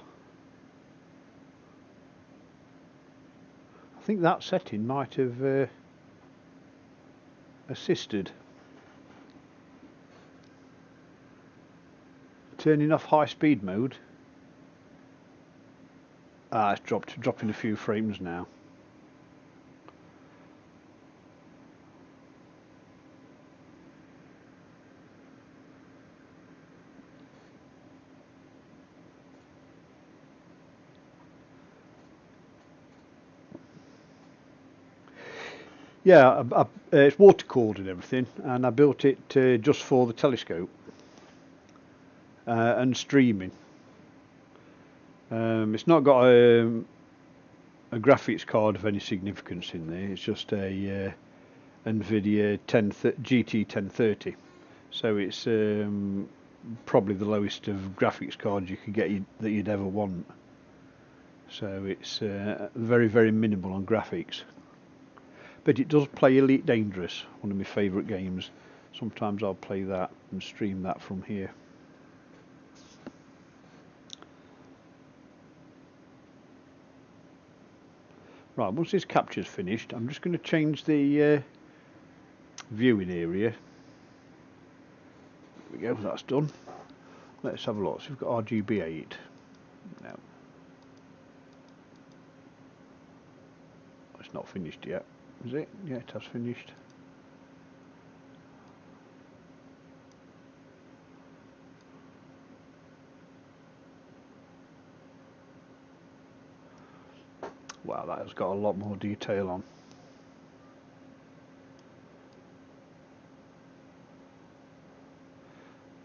I think that setting might have assisted. Turning off high speed mode. It's dropping a few frames now. Yeah, it's water cooled and everything, and I built it just for the telescope and streaming. It's not got a graphics card of any significance in there. It's just a NVIDIA GT 1030, so it's probably the lowest of graphics cards you could get that you'd ever want. So it's very, very minimal on graphics. But it does play Elite Dangerous, one of my favourite games. Sometimes I'll play that and stream that from here. Right, once this capture's finished, I'm just going to change the viewing area. There we go, that's done. Let's have a look. So we've got RGB8. No. It's not finished yet, is it? Yeah, it has finished. Wow, that has got a lot more detail on.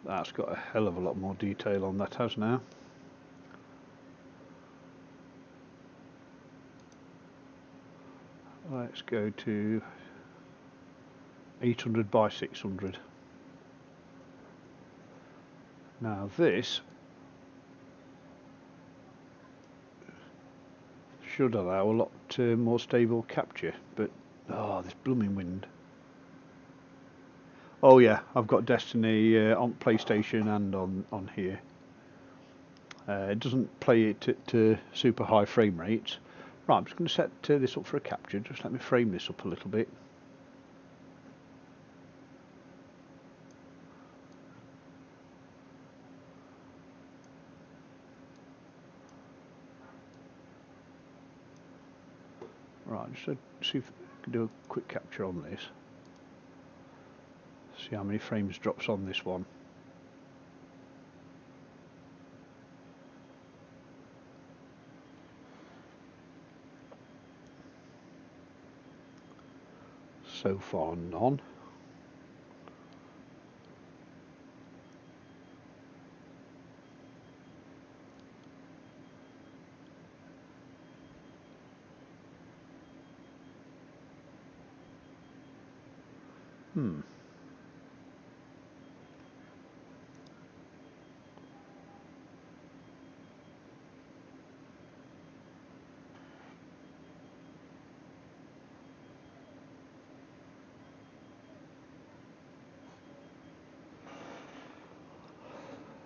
That's got a hell of a lot more detail on, that has now. Let's go to 800 by 600. Now this should allow a lot more stable capture, but oh, this blooming wind. Oh yeah, I've got Destiny on PlayStation and on here. It doesn't play it at super high frame rates. Right, I'm just going to set this up for a capture. Just let me frame this up a little bit. Right, just see if I can do a quick capture on this. See how many frames drops on this one. So far none.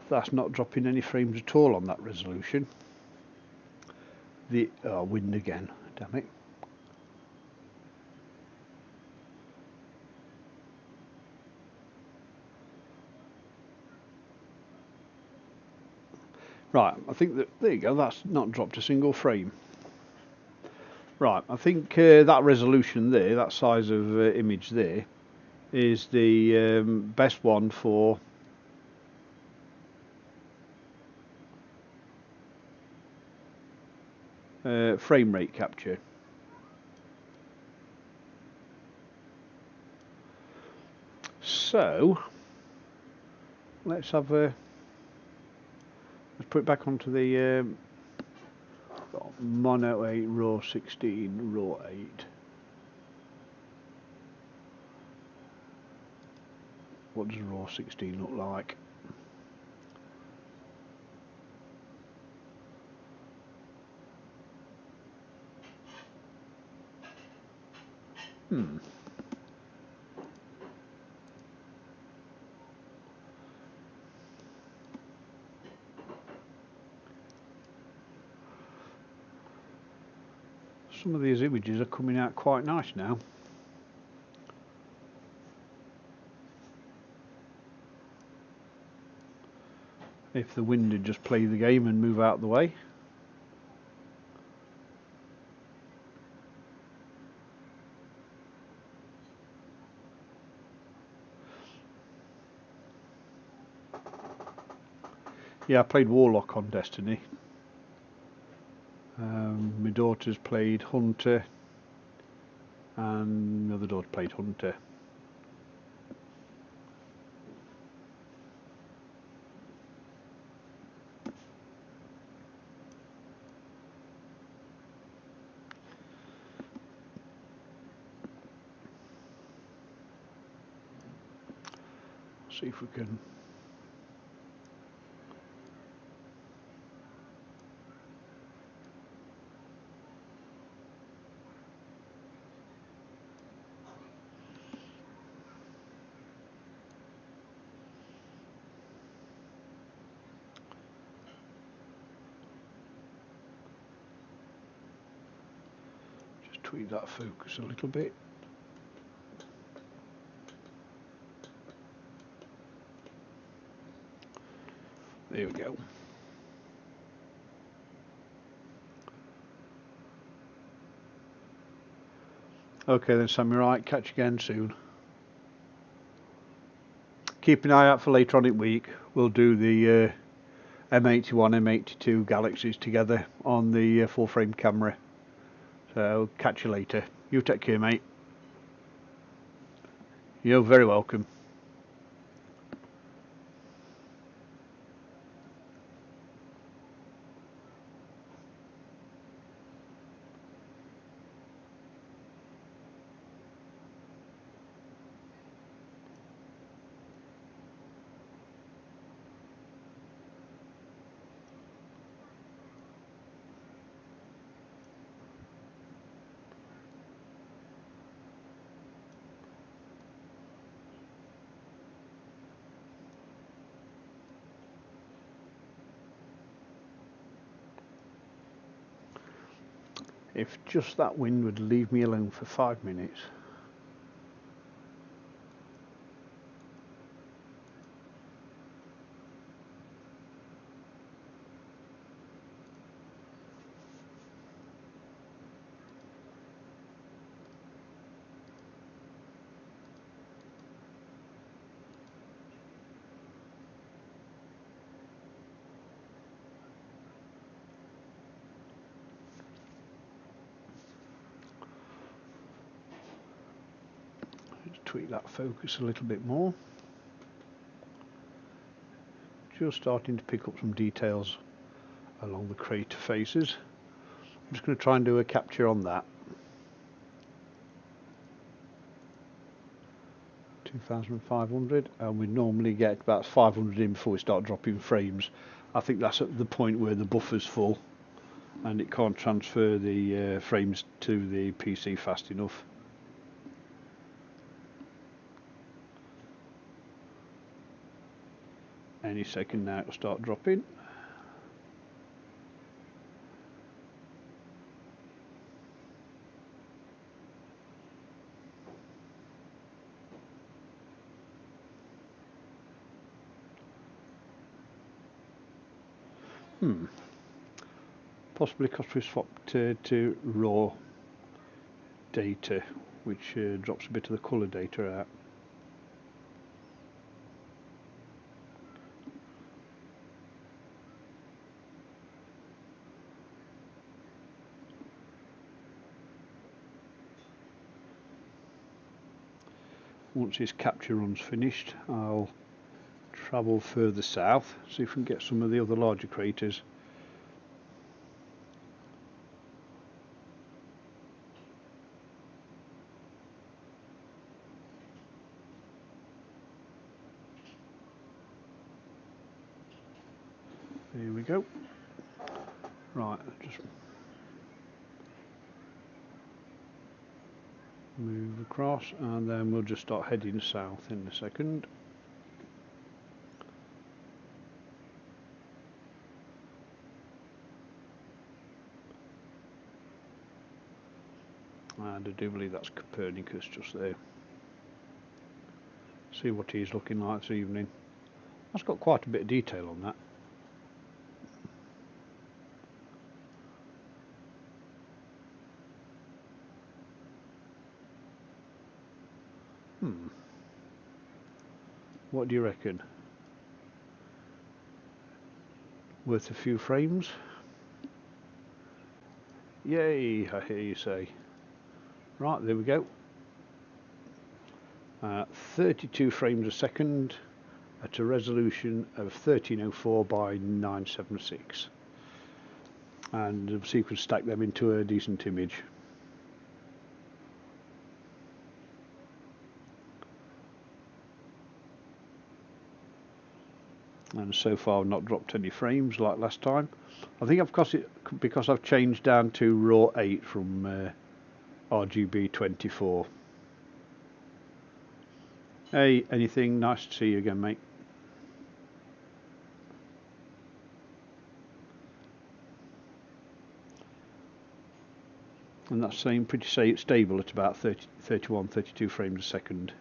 That's not dropping any frames at all on that resolution. The wind again, damn it. Right, I think that, there you go, that's not dropped a single frame. Right, I think that resolution there, that size of image there, is the best one for frame rate capture. So let's have a let's put it back onto the mono 8 raw 16 raw 8. What does raw 16 look like? Some of these images are coming out quite nice now. If the wind had just played the game and move out of the way. Yeah, I played Warlock on Destiny. My daughter's played Hunter, and the other daughter played Hunter. See if we can. Just tweak that focus a little bit. There we go. Okay then, Samurai, catch you again soon. Keep an eye out for later on in the week. We'll do the M81, M82 Galaxies together on the full frame camera. So catch you later. You take care, mate. You're very welcome. If just that wind would leave me alone for 5 minutes. Tweak that focus a little bit more. Just starting to pick up some details along the crater faces. I'm just going to try and do a capture on that. 2500, and we normally get about 500 in before we start dropping frames. I think that's at the point where the buffer's full and it can't transfer the frames to the PC fast enough. Any second now it'll start dropping. Possibly because we swapped to raw data, which drops a bit of the colour data out. Once this capture run's finished, I'll travel further south, see if we can get some of the other larger craters. There we go. Right, just move across and then we'll just start heading south in a second. And I do believe that's Copernicus just there. See what he's looking like this evening. That's got quite a bit of detail on that. What do you reckon? Worth a few frames? Yay, I hear you say. Right, there we go. 32 frames a second at a resolution of 1304 by 976. And so you can stack them into a decent image. And so far I've not dropped any frames like last time. I think because I've changed down to RAW 8 from RGB 24. Hey, anything? Nice to see you again, mate. And that's staying pretty stable at about 31, 32 frames a second.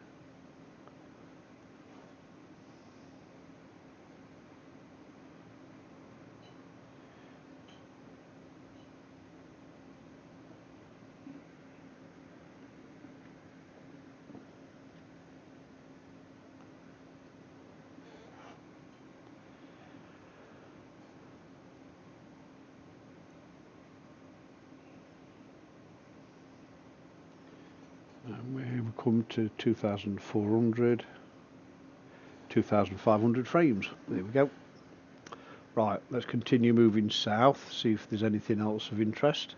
We come to 2,400, 2,500 frames. There we go. Right, let's continue moving south, see if there's anything else of interest.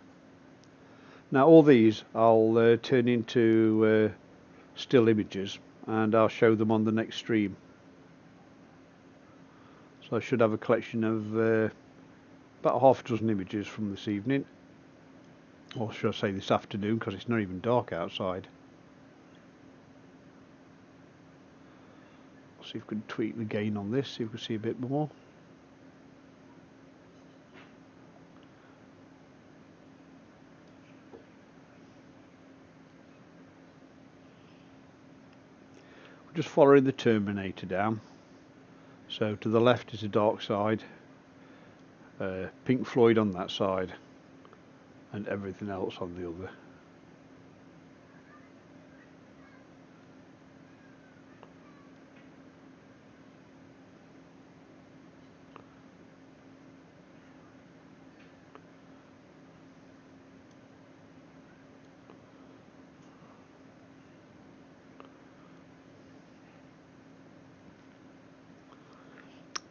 Now all these I'll turn into still images, and I'll show them on the next stream. So I should have a collection of about half a dozen images from this evening, or should I say this afternoon, because it's not even dark outside. See if we can tweak the gain on this, see if we can see a bit more. We're just following the Terminator down. So to the left is the dark side, Pink Floyd on that side, and everything else on the other.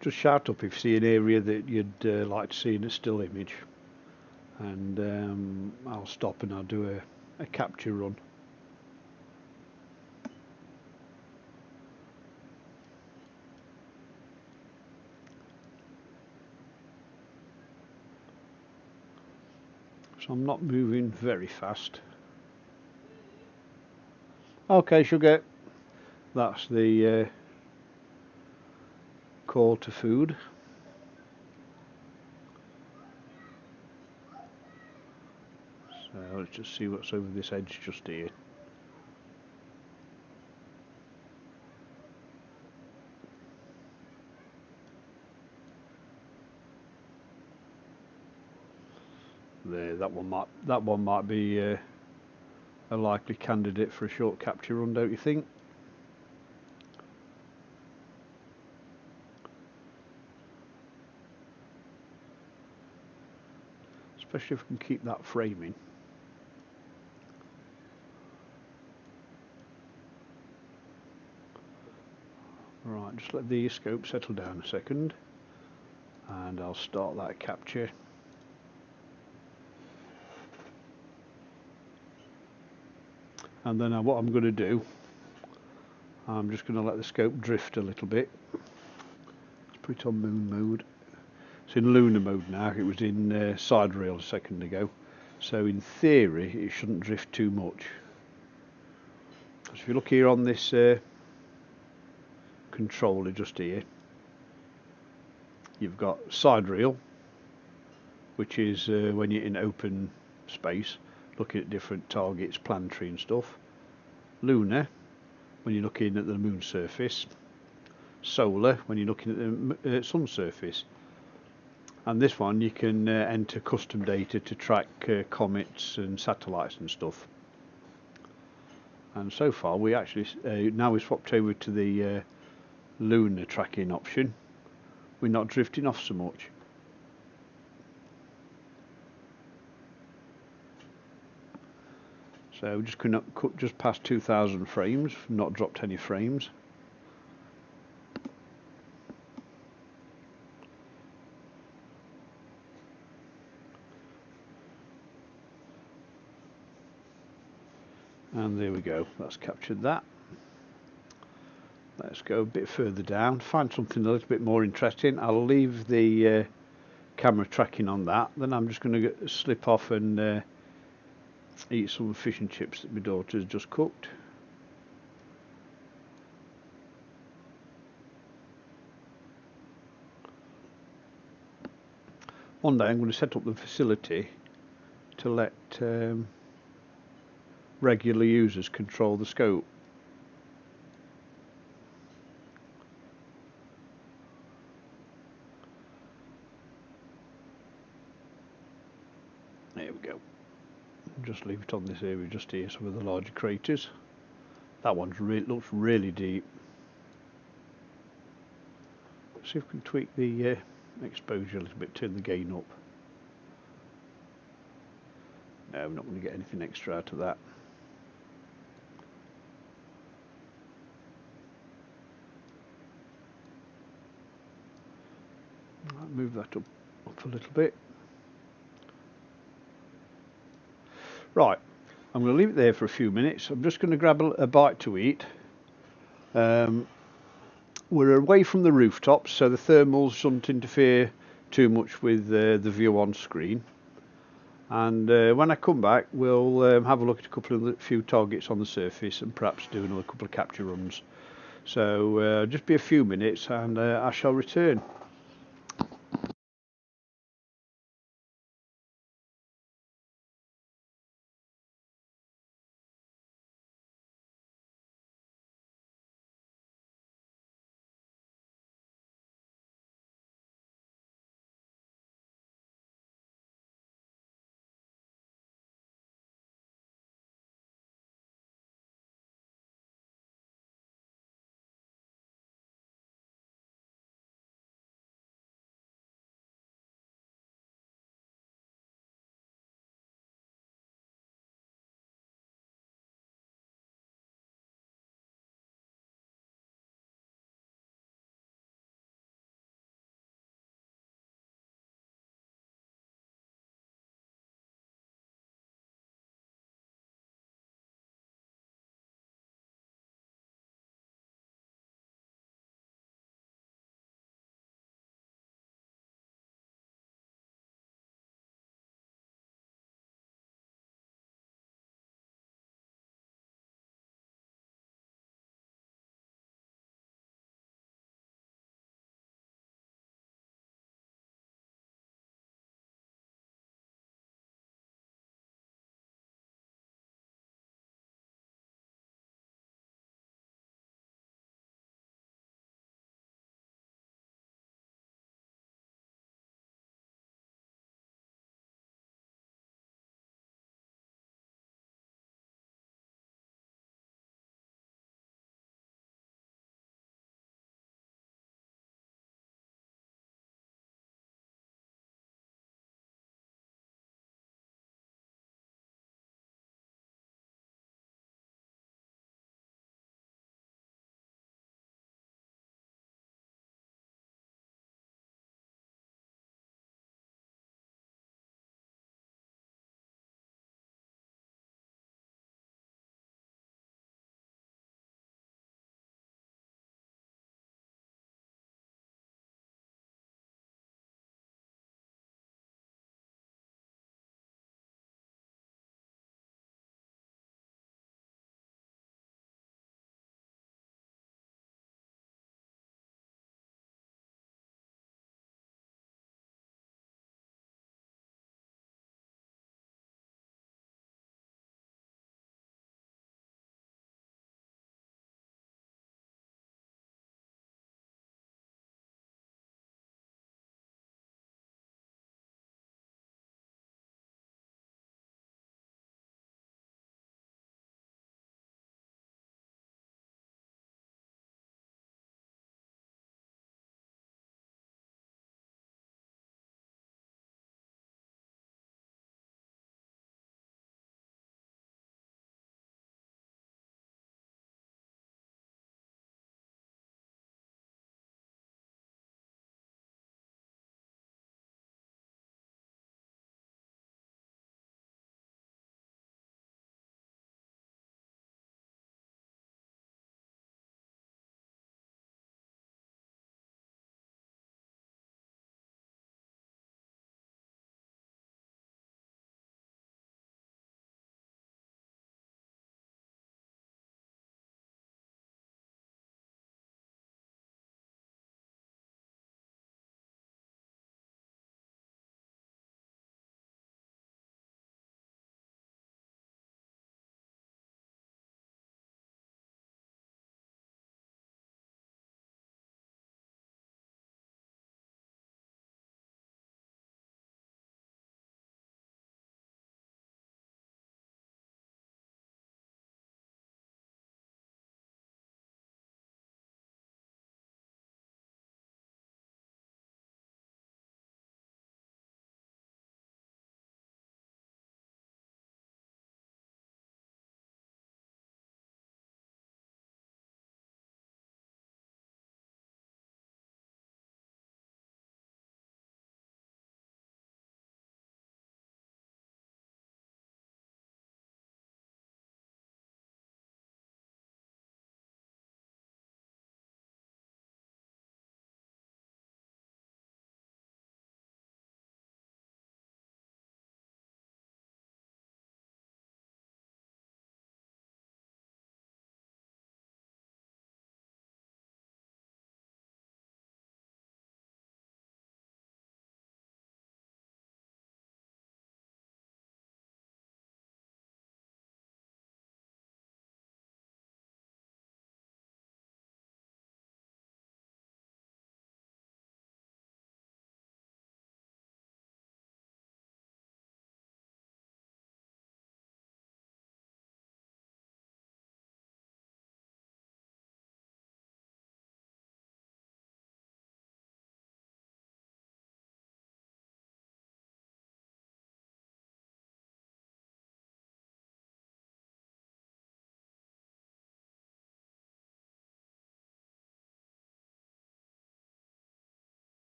Just shout up if you see an area that you'd like to see in a still image, and I'll stop and I'll do a capture run. So I'm not moving very fast. Okay, sugar, that's the call to food. So let's just see what's over this edge just here. There, that one might be a likely candidate for a short capture run, don't you think? Especially if we can keep that framing. Right, just let the scope settle down a second, and I'll start that capture. And then what I'm going to do, I'm just going to let the scope drift a little bit. Let's put it on moon mode. It's in lunar mode now. It was in sidereal a second ago, so in theory it shouldn't drift too much. So if you look here on this controller just here, you've got sidereal, which is when you're in open space looking at different targets, planetary and stuff. Lunar, when you're looking at the moon surface. Solar, when you're looking at the sun surface. And this one you can enter custom data to track comets and satellites and stuff. And so far we actually now we swapped over to the lunar tracking option, we're not drifting off so much. So we're just going to cut just past 2,000 frames, not dropped any frames. And there we go, that's captured that. Let's go a bit further down, find something a little bit more interesting. I'll leave the camera tracking on that, then I'm just going to slip off and eat some fish and chips that my daughter's just cooked. One day I'm going to set up the facility to let regular users control the scope. There we go. Just leave it on this area just here, some of the larger craters. That one looks really deep. See if we can tweak the exposure a little bit, turn the gain up. No, I'm not going to get anything extra out of that. move that up a little bit. Right, I'm going to leave it there for a few minutes. I'm just going to grab a bite to eat. We're away from the rooftops, so the thermals shouldn't interfere too much with the view on screen. And when I come back, we'll have a look at a few targets on the surface and perhaps do another couple of capture runs. So just be a few minutes and I shall return.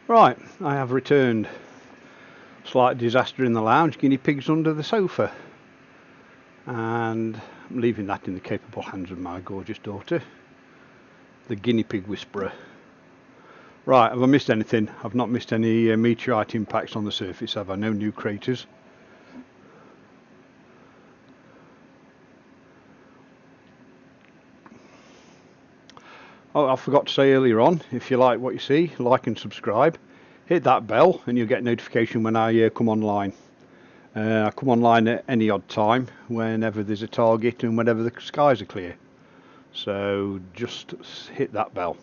Right, I have returned. Slight disaster in the lounge, guinea pigs under the sofa. And I'm leaving that in the capable hands of my gorgeous daughter, the guinea pig whisperer. Right, have I missed anything? I've not missed any meteorite impacts on the surface, have I? No new craters. Oh, I forgot to say earlier on, if you like what you see, like and subscribe. Hit that bell and you'll get notification when I come online. I come online at any odd time, whenever there's a target and whenever the skies are clear. So just hit that bell.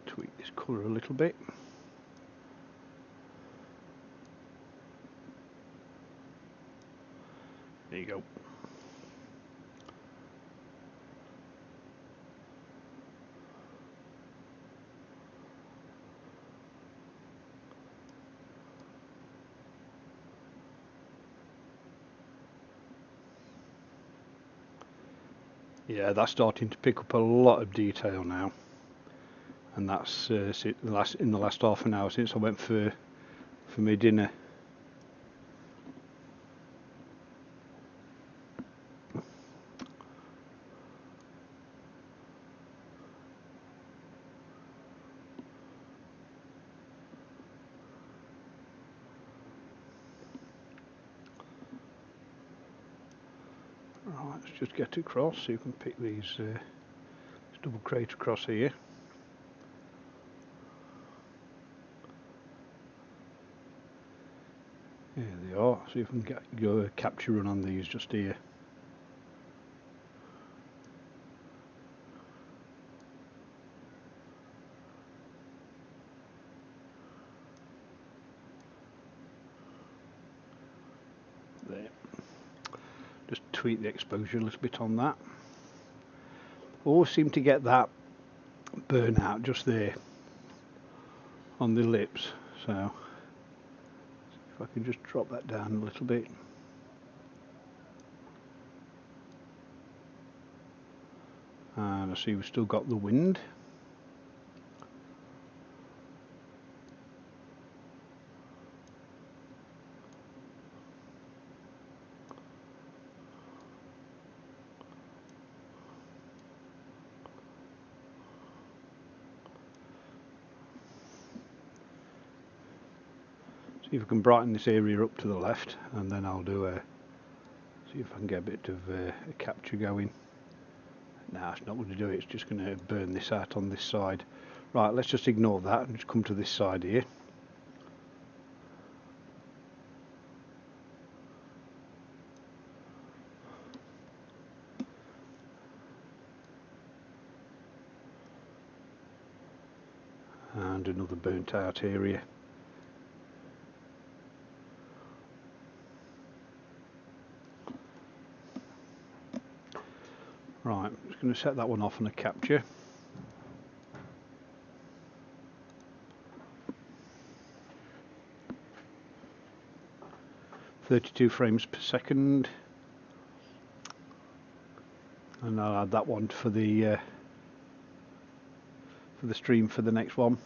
Tweak this colour a little bit. There you go. Yeah, that's starting to pick up a lot of detail now, and that's in the last half an hour since I went for my dinner. Right, let's just get across so you can pick these double crate across here. There they are. See if we can go a capture run on these just here. There. Just tweak the exposure a little bit on that. Always seem to get that burnout just there on the lips. So if I can just drop that down a little bit. And I see we've still got the wind. See if I can brighten this area up to the left, and then I'll do see if I can get a bit of a capture going. No, it's not going to do it, it's just going to burn this out on this side. Right, let's just ignore that and just come to this side here. And another burnt out area. Right, I'm just going to set that one off on a capture. .32 frames per second, and I'll add that one for the stream for the next one.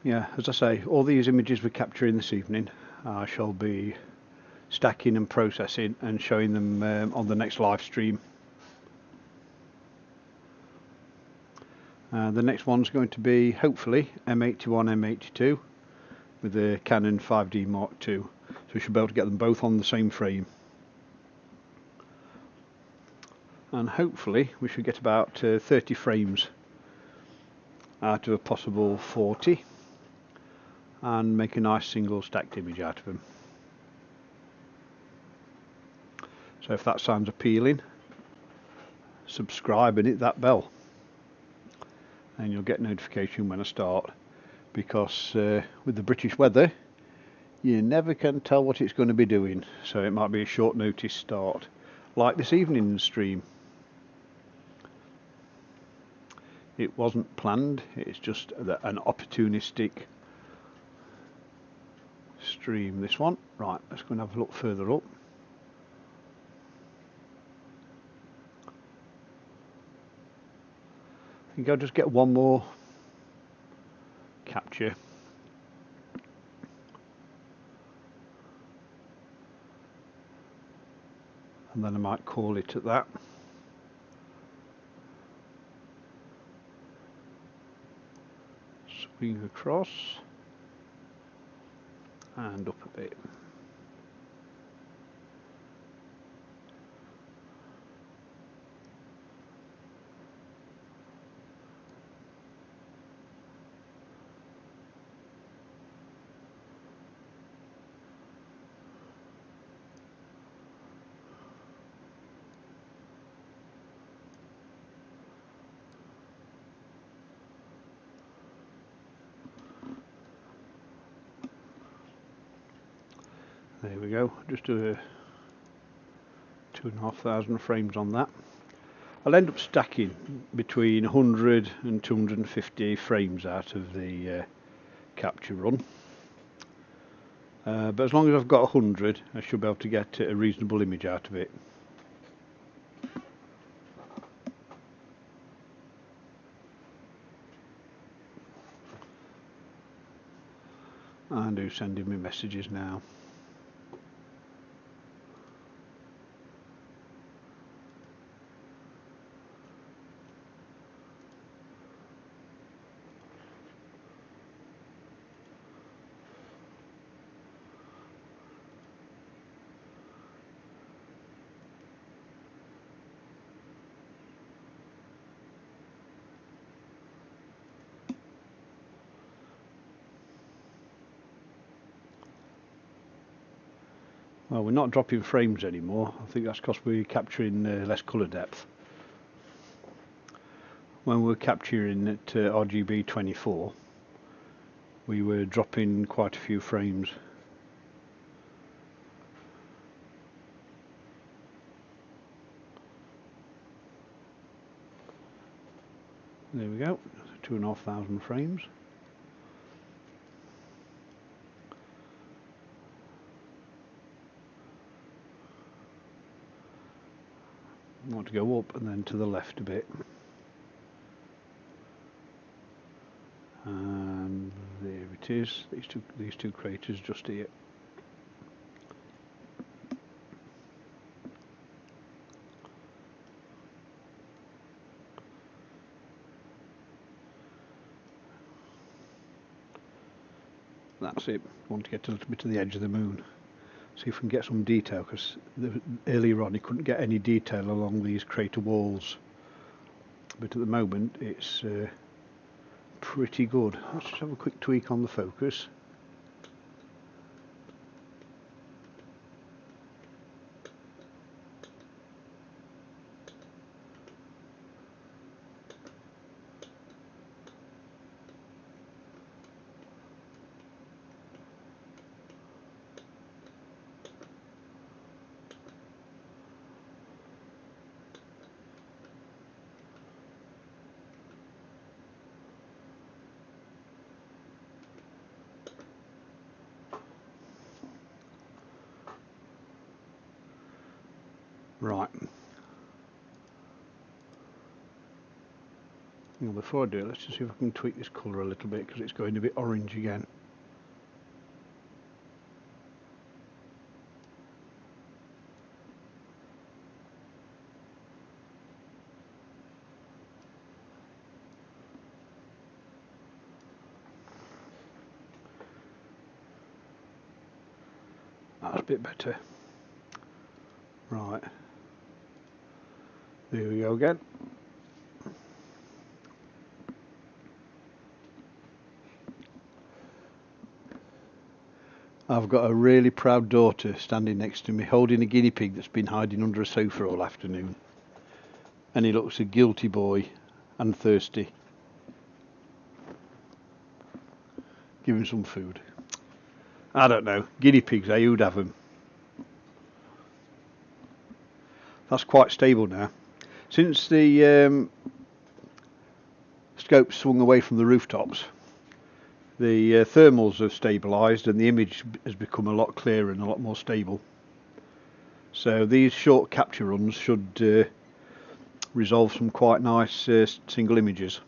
Yeah, as I say, all these images we're capturing this evening I shall be stacking and processing and showing them on the next live stream. The next one's going to be hopefully M81, M82 with the Canon 5D Mark II, so we should be able to get them both on the same frame, and hopefully we should get about 30 frames out of a possible 40 and make a nice single stacked image out of them. So if that sounds appealing, subscribe and hit that bell and you'll get notification when I start. because with the British weather you never can tell what it's going to be doing, so it might be a short notice start, like this evening's stream. It wasn't planned, it's just an opportunistic stream, this one. Right, let's go and have a look further up. I think I'll just get one more capture. And then I might call it at that. Swing across and up a bit. There we go, just do a 2,500 frames on that. I'll end up stacking between 100 and 250 frames out of the capture run. But as long as I've got 100, I should be able to get a reasonable image out of it. And who's sending me messages now? Well, we're not dropping frames anymore. I think that's because we're capturing less colour depth. When we were capturing at RGB 24, we were dropping quite a few frames. There we go, 2,500 frames. I want to go up and then to the left a bit. And there it is, these two craters just here. That's it. I want to get a little bit to the edge of the moon. See if we can get some detail, because earlier on you couldn't get any detail along these crater walls. But at the moment it's pretty good. Let's just have a quick tweak on the focus. Right. Now before I do it, let's just see if I can tweak this colour a little bit, because it's going a bit orange again. That's a bit better. Right. There we go again. I've got a really proud daughter standing next to me holding a guinea pig that's been hiding under a sofa all afternoon. And he looks a guilty boy and thirsty. Give him some food. I don't know. Guinea pigs, who'd have them? That's quite stable now. Since the scope swung away from the rooftops, the thermals have stabilised and the image has become a lot clearer and a lot more stable. So these short capture runs should resolve some quite nice single images.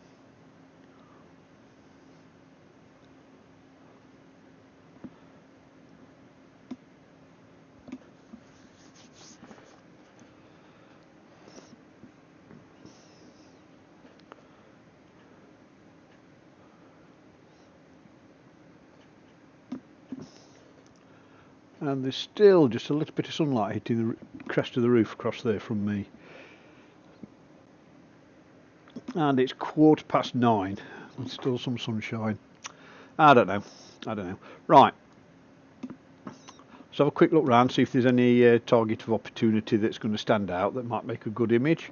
And there's still just a little bit of sunlight hitting the crest of the roof across there from me. And it's 9:15. There's still some sunshine. I don't know. Right. So have a quick look round, see if there's any target of opportunity that's going to stand out that might make a good image.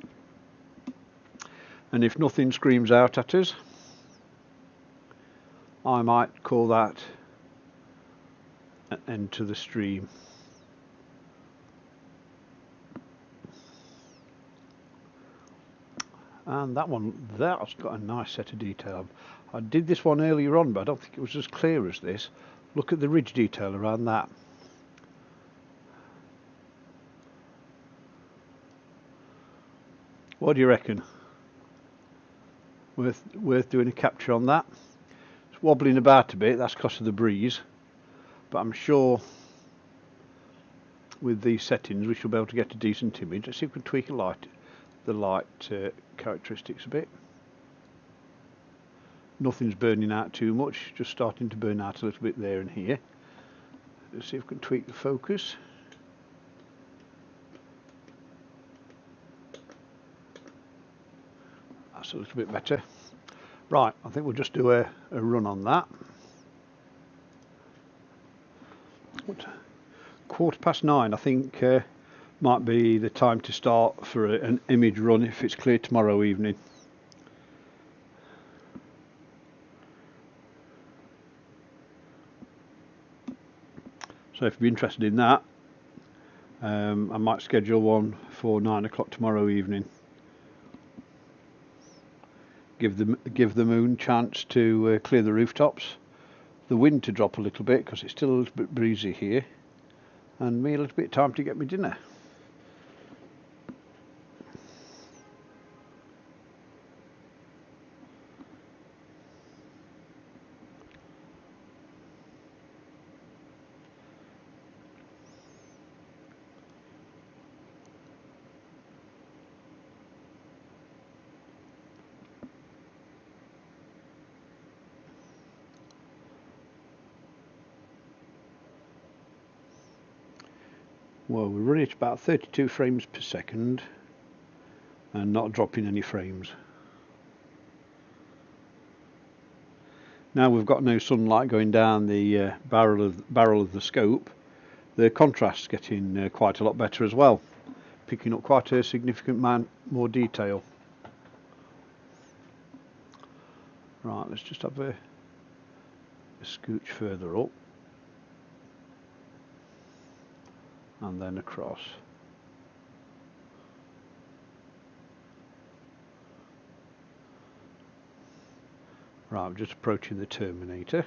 And if nothing screams out at us, I might call that an end to the stream. And that's got a nice set of detail. I did this one earlier on, but I don't think it was as clear as this. Look at the ridge detail around that. What do you reckon? Worth doing a capture on that. It's wobbling about a bit, that's because of the breeze, but I'm sure with these settings we should be able to get a decent image. Let's see if we can tweak the light characteristics a bit. Nothing's burning out too much, just starting to burn out a little bit there and here. Let's see if we can tweak the focus. That's a little bit better. Right, I think we'll just do a run on that. 9:15, I think, might be the time to start for an image run if it's clear tomorrow evening. So if you're interested in that, I might schedule one for 9 o'clock tomorrow evening. Give the moon chance to clear the rooftops, the wind to drop a little bit because it's still a little bit breezy here, and me a little bit of time to get me dinner. Well, we're running at about 32 frames per second and not dropping any frames. Now we've got no sunlight going down the barrel of the scope, the contrast's getting quite a lot better as well, picking up quite a significant amount more detail. Right, let's just have a scooch further up and then across. Right, I'm just approaching the terminator.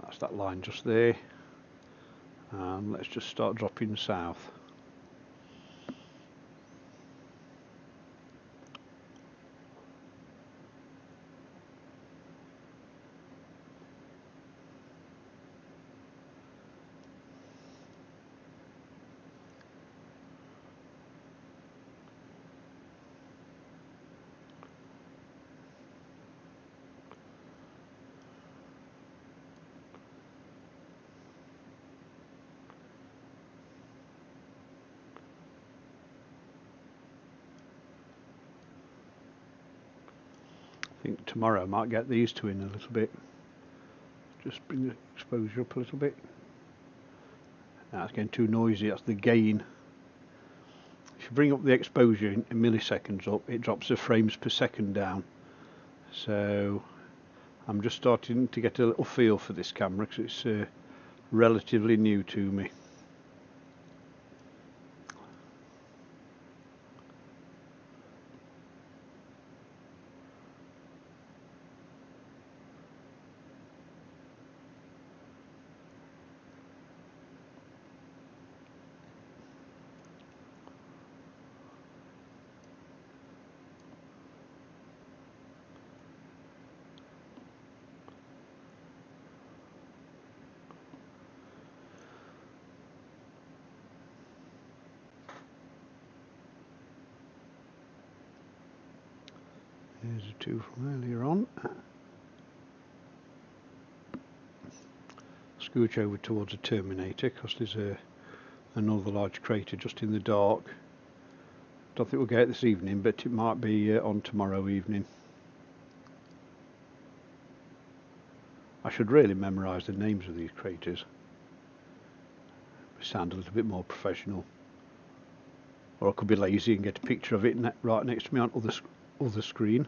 That's that line just there. And let's just start dropping south. I think tomorrow I might get these two in a little bit. Just bring the exposure up a little bit. Now it's getting too noisy, that's the gain. If you bring up the exposure in milliseconds up, it drops the frames per second down. So I'm just starting to get a little feel for this camera because it's relatively new to me. Here's a two from earlier on. Scooch over towards a terminator because there's another large crater just in the dark. Don't think we'll get it this evening, but it might be on tomorrow evening. I should really memorise the names of these craters. They sound a little bit more professional. Or I could be lazy and get a picture of it right next to me on other screen.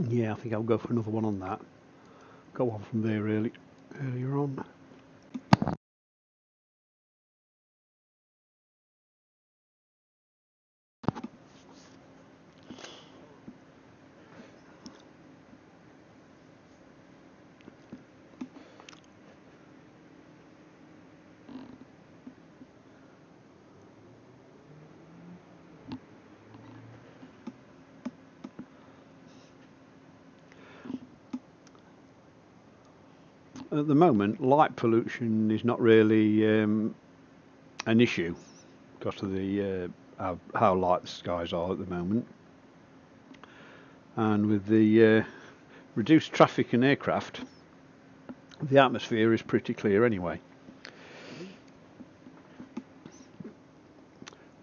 Yeah, I think I'll go for another one on that. Got one from there earlier on. At the moment, light pollution is not really an issue because of the how light the skies are at the moment, and with the reduced traffic and aircraft, the atmosphere is pretty clear anyway.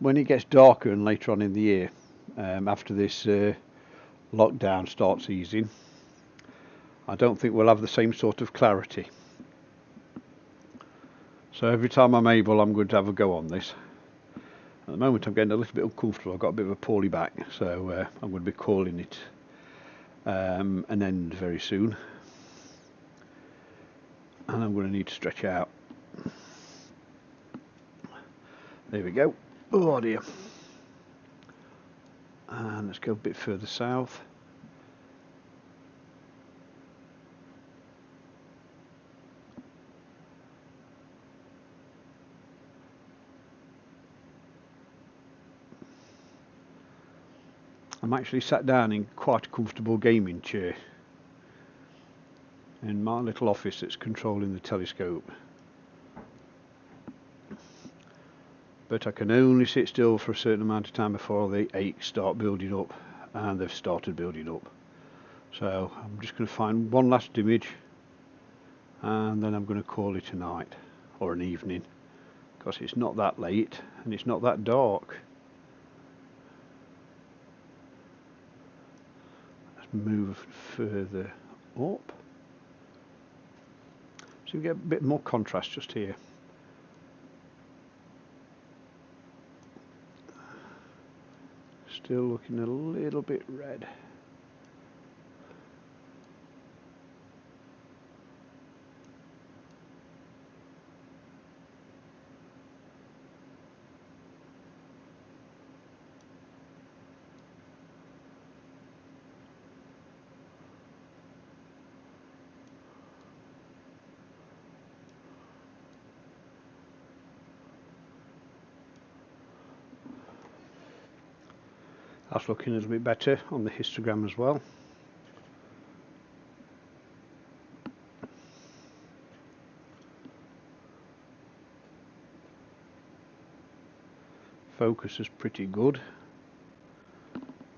When it gets darker and later on in the year, after this lockdown starts easing, I don't think we'll have the same sort of clarity. So every time I'm able, I'm going to have a go on this. At the moment I'm getting a little bit uncomfortable. I've got a bit of a poorly back, so I'm going to be calling it an end very soon. And I'm going to need to stretch out. There we go. Oh dear. And let's go a bit further south. I'm actually sat down in quite a comfortable gaming chair in my little office that's controlling the telescope. But I can only sit still for a certain amount of time before the aches start building up, and they've started building up. So I'm just going to find one last image, and then I'm going to call it a night or an evening, because it's not that late and it's not that dark. Let's move further up so we get a bit more contrast just here. Still looking a little bit red. That's looking a little bit better on the histogram as well. Focus is pretty good.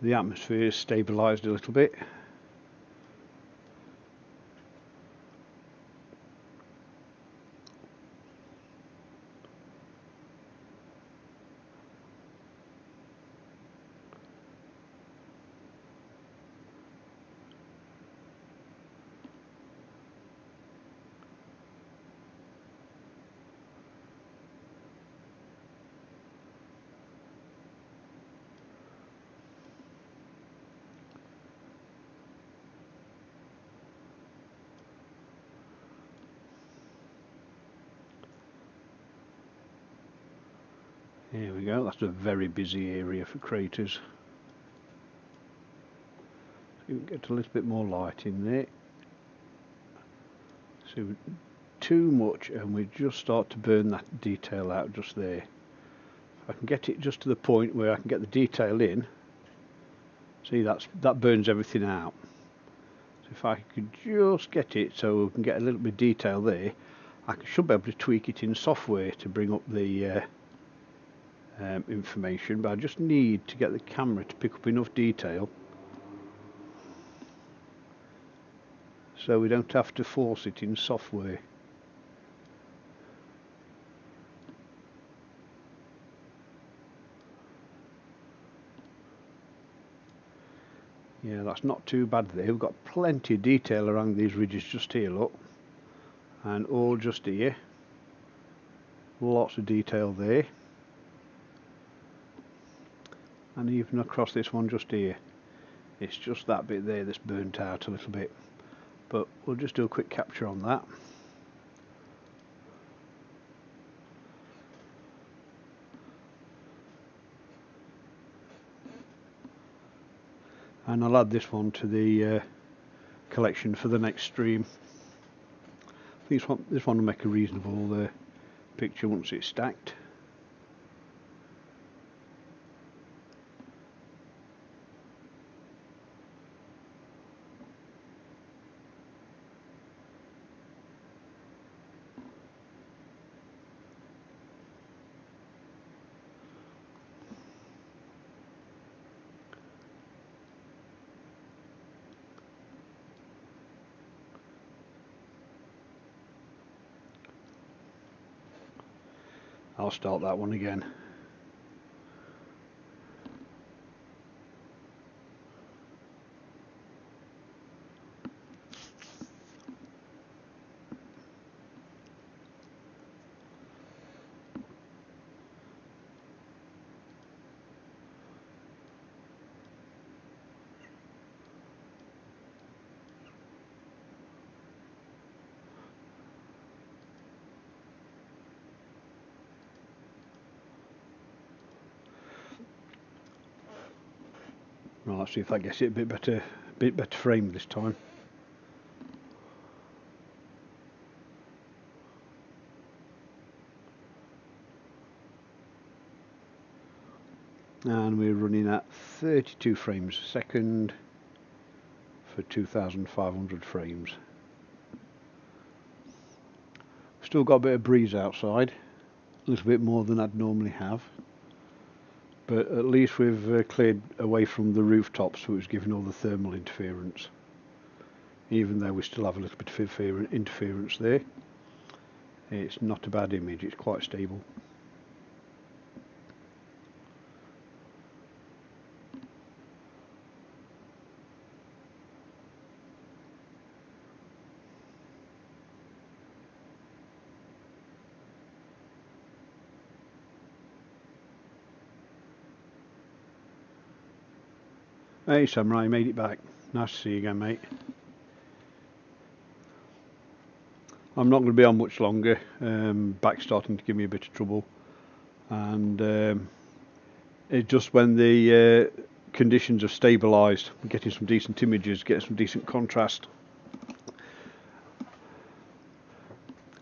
The atmosphere is stabilised a little bit. Here we go, that's a very busy area for craters. So you can get a little bit more light in there. So too much and we just start to burn that detail out just there. If I can get it just to the point where I can get the detail in, see that burns everything out. So if I could just get it so we can get a little bit of detail there, I should be able to tweak it in software to bring up the information, but I just need to get the camera to pick up enough detail so we don't have to force it in software. Yeah, that's not too bad there. We've got plenty of detail around these ridges just here, look, and all just here. Lots of detail there, and even across this one just here. It's just that bit there that's burnt out a little bit, but we'll just do a quick capture on that. And I'll add this one to the collection for the next stream. This one will make a reasonable picture once it's stacked. I'll start that one again. Right, let's see if that gets it a bit better framed this time. And we're running at 32 frames a second for 2,500 frames. Still got a bit of breeze outside, a little bit more than I'd normally have, but at least we've cleared away from the rooftops, so it's giving all the thermal interference, even though we still have a little bit of interference there. It's not a bad image, it's quite stable. Hey Samurai, made it back. Nice to see you again, mate. I'm not going to be on much longer. Back's starting to give me a bit of trouble, and it's just when the conditions have stabilised, we're getting some decent images, getting some decent contrast.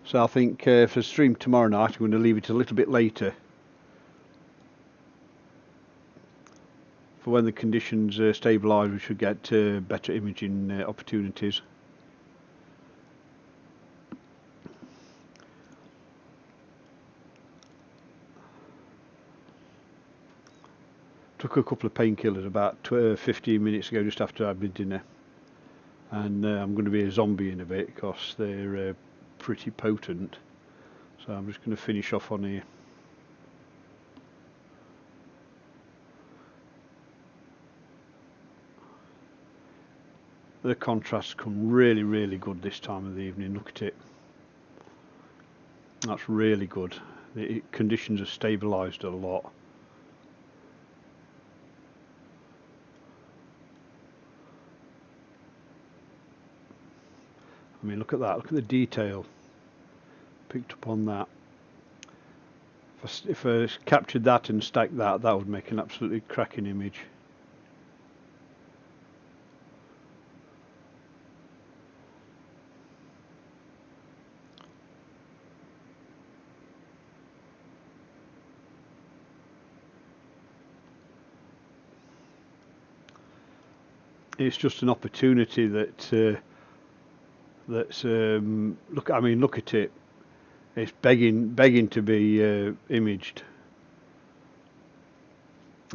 So I think for stream tomorrow night, I'm going to leave it a little bit later for when the conditions stabilise, we should get better imaging opportunities. Took a couple of painkillers about 15 minutes ago, just after I had my dinner, and I'm going to be a zombie in a bit because they're pretty potent. So I'm just going to finish off on here. The contrasts come really, really good this time of the evening. Look at it. That's really good. The conditions have stabilised a lot. I mean, look at that. Look at the detail. Picked up on that. If I captured that and stacked that, that would make an absolutely cracking image. It's just an opportunity that look. I mean, look at it. It's begging to be imaged.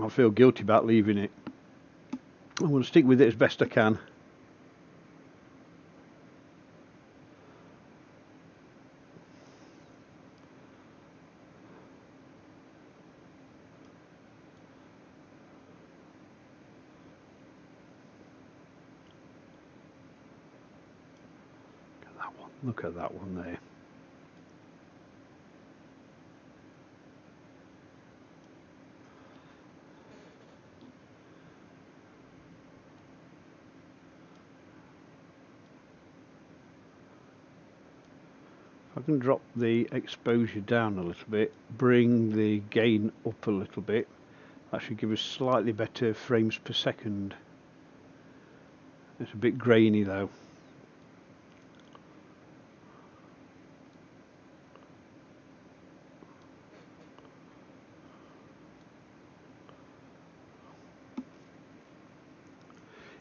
I feel guilty about leaving it. I'm going to stick with it as best I can. Look at that one there. I can drop the exposure down a little bit, bring the gain up a little bit. That should give us slightly better frames per second. It's a bit grainy though.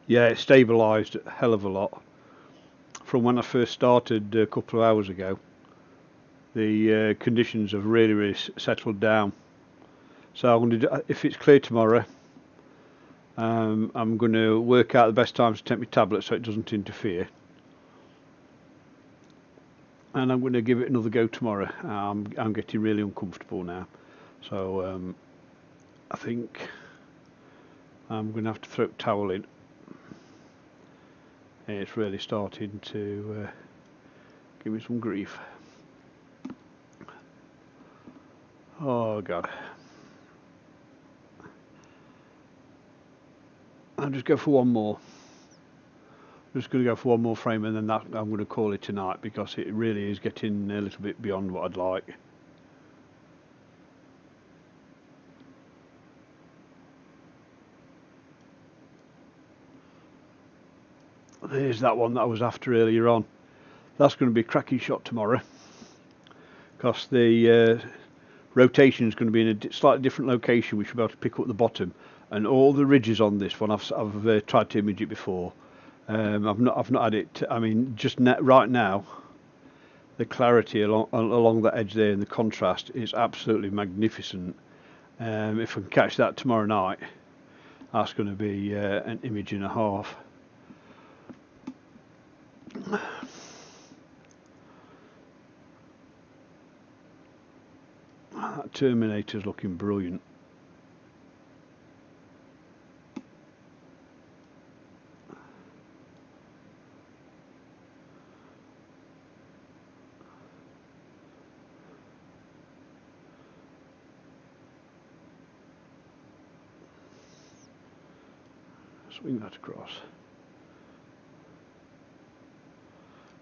Yeah, it stabilised a hell of a lot from when I first started a couple of hours ago. The conditions have really settled down. So I'm going to, if it's clear tomorrow, I'm going to work out the best times to take my tablet so it doesn't interfere, and I'm going to give it another go tomorrow. I'm getting really uncomfortable now, so I think I'm going to have to throw a towel in. It's really starting to give me some grief. Oh God. I'll just go for one more. I'm just going to go for one more frame, and then that I'm going to call it tonight, because it really is getting a little bit beyond what I'd like. There's that one that I was after earlier on. That's going to be a cracking shot tomorrow, because the rotation is going to be in a slightly different location. We should be able to pick up the bottom, and all the ridges on this one. I've tried to image it before. I've not had it. I mean, just right now, the clarity along that edge there and the contrast is absolutely magnificent. If I can catch that tomorrow night, that's going to be an image and a half. That Terminator's looking brilliant. Swing that across.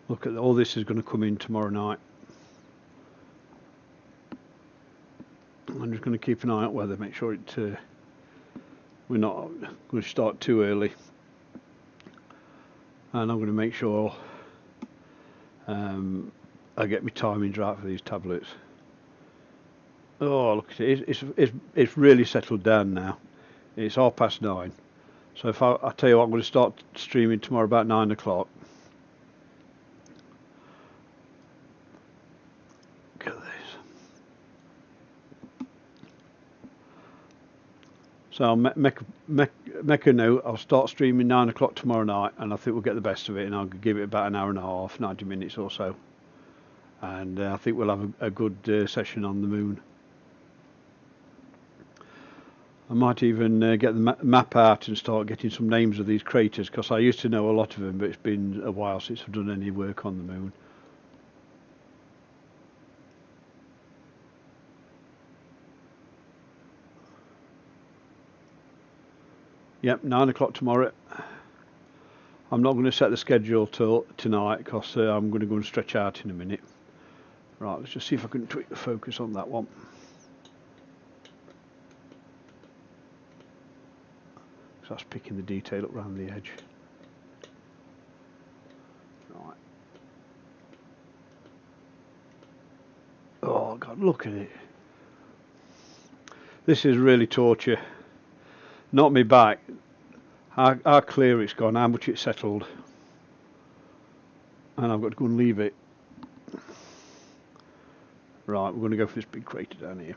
Look at all this is going to come in tomorrow night. I'm just going to keep an eye on weather, make sure we're not going to start too early, and I'm going to make sure I get my timings right for these tablets. Oh, look at it! It's really settled down now. It's 9:30. So if I tell you what, I'm going to start streaming tomorrow about 9 o'clock. Look at this. So I'll make a note. I'll start streaming 9 o'clock tomorrow night, and I think we'll get the best of it, and I'll give it about an hour and a half, 90 minutes or so. And I think we'll have a good session on the moon. I might even get the map out and start getting some names of these craters, because I used to know a lot of them, but it's been a while since I've done any work on the moon. Yep, 9 o'clock tomorrow. I'm not going to set the schedule till tonight, because I'm going to go and stretch out in a minute. Right, let's just see if I can tweak the focus on that one. So that's picking the detail up around the edge. Right. Oh God, look at it. This is really torture. Not me back. How clear it's gone, how much it's settled. And I've got to go and leave it. Right, we're going to go for this big crater down here.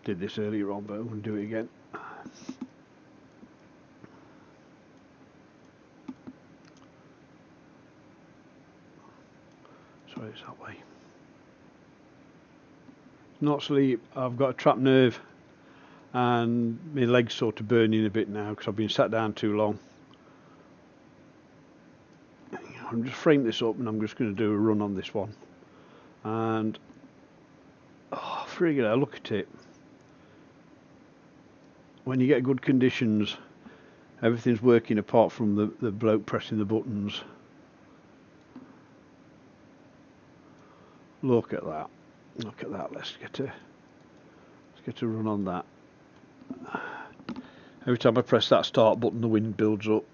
Did this earlier on, but I'm going to do it again. Sorry, it's that way. Not sleep. I've got a trapped nerve, and my legs sort of burning a bit now because I've been sat down too long. I'm just frame this up, and I'm just going to do a run on this one. And oh, frig it, look at it. When you get good conditions, everything's working apart from the bloke pressing the buttons. Look at that. Look at that. Let's get a run on that. Every time I press that start button, the wind builds up.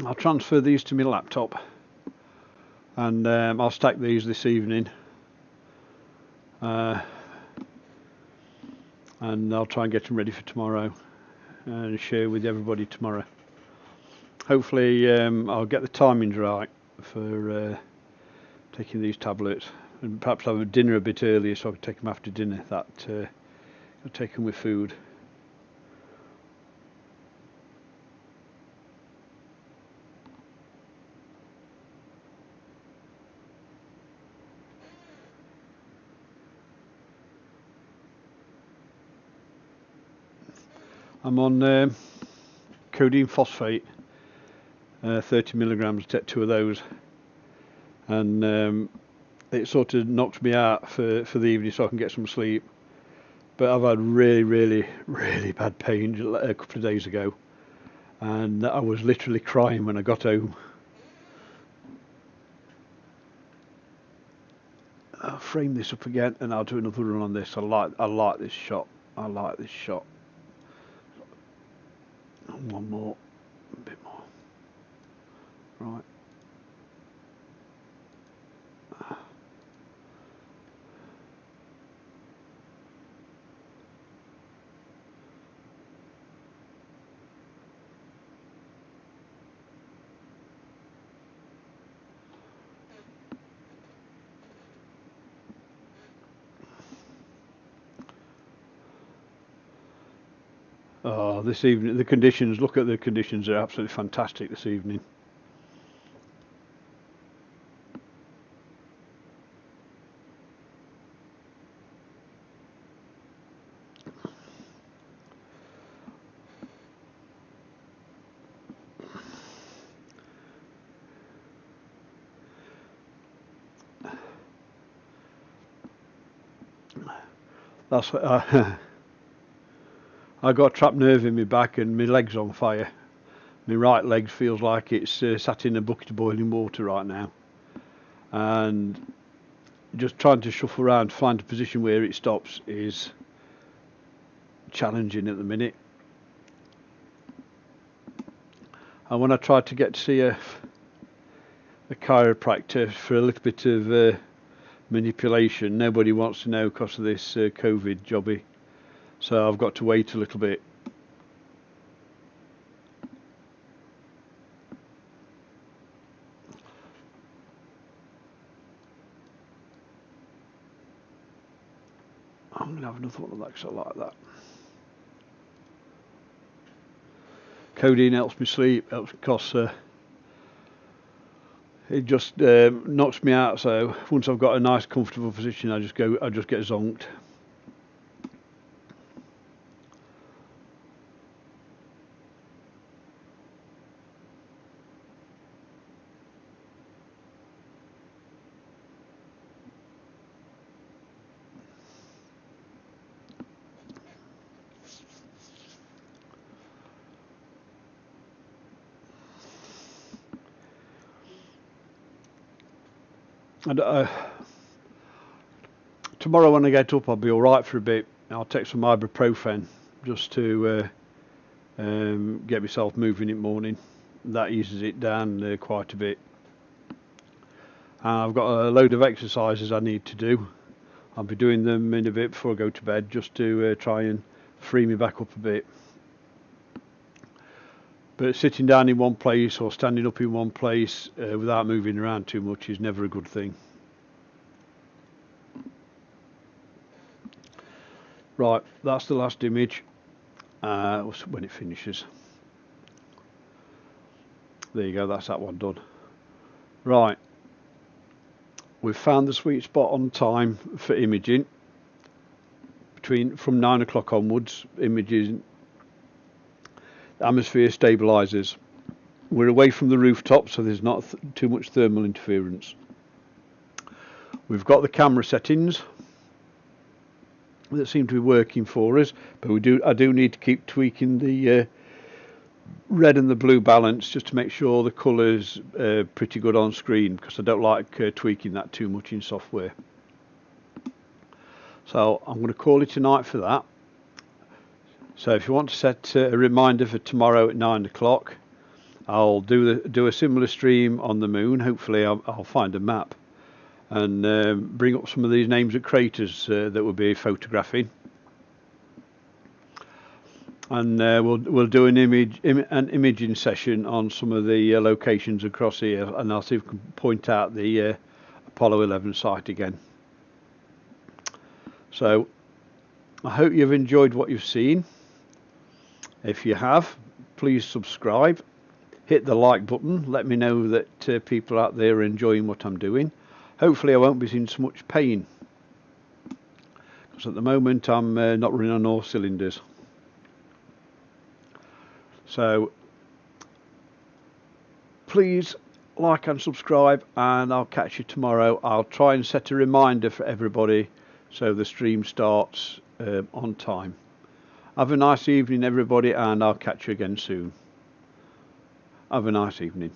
I'll transfer these to my laptop, and I'll stack these this evening, and I'll try and get them ready for tomorrow and share with everybody tomorrow. Hopefully I'll get the timings right for taking these tablets, and perhaps have a dinner a bit earlier so I can take them after dinner. That I'll take them with food. I'm on codeine phosphate, 30 milligrams, take 2 of those, and it sort of knocks me out for the evening so I can get some sleep. But I've had really bad pain a couple of days ago, and I was literally crying when I got home. I'll frame this up again, and I'll do another run on this. I like this shot. I like this shot. One more, a bit more. Right. Oh, this evening, the conditions, look at the conditions, they're absolutely fantastic this evening. That's I got a trapped nerve in my back and my leg's on fire. My right leg feels like it's sat in a bucket of boiling water right now. and just trying to shuffle around, find a position where it stops is challenging at the minute. And when I tried to get to see a chiropractor for a little bit of manipulation, nobody wants to know because of this COVID jobby, so I've got to wait a little bit. I'm going to have another one of that because I like that. Codeine helps me sleep, helps because it just knocks me out. So once I've got a nice, comfortable position, I just get zonked. And tomorrow when I get up, I'll be all right for a bit. I'll take some ibuprofen just to get myself moving in the morning. That eases it down quite a bit. I've got a load of exercises I need to do. I'll be doing them in a bit before I go to bed, just to try and free me back up a bit. But sitting down in one place or standing up in one place without moving around too much is never a good thing. Right, that's the last image when it finishes. There you go, that's that one done. Right, we've found the sweet spot on time for imaging. From 9 o'clock onwards, imaging atmosphere stabilizers. We're away from the rooftop, so there's not too much thermal interference. We've got the camera settings that seem to be working for us, but I do need to keep tweaking the red and the blue balance just to make sure the colours are pretty good on screen, because I don't like tweaking that too much in software. So I'm going to call it a night for that. So if you want to set a reminder for tomorrow at 9 o'clock, I'll do a similar stream on the moon. Hopefully I'll find a map and bring up some of these names of craters that we'll be photographing. And we'll do an imaging session on some of the locations across here, and I'll see if we can point out the Apollo 11 site again. So I hope you've enjoyed what you've seen. If you have, please subscribe, hit the like button, let me know that people out there are enjoying what I'm doing. Hopefully I won't be in so much pain, because at the moment I'm not running on all cylinders. So please like and subscribe, and I'll catch you tomorrow. I'll try and set a reminder for everybody so the stream starts on time. Have a nice evening everybody, and I'll catch you again soon. Have a nice evening.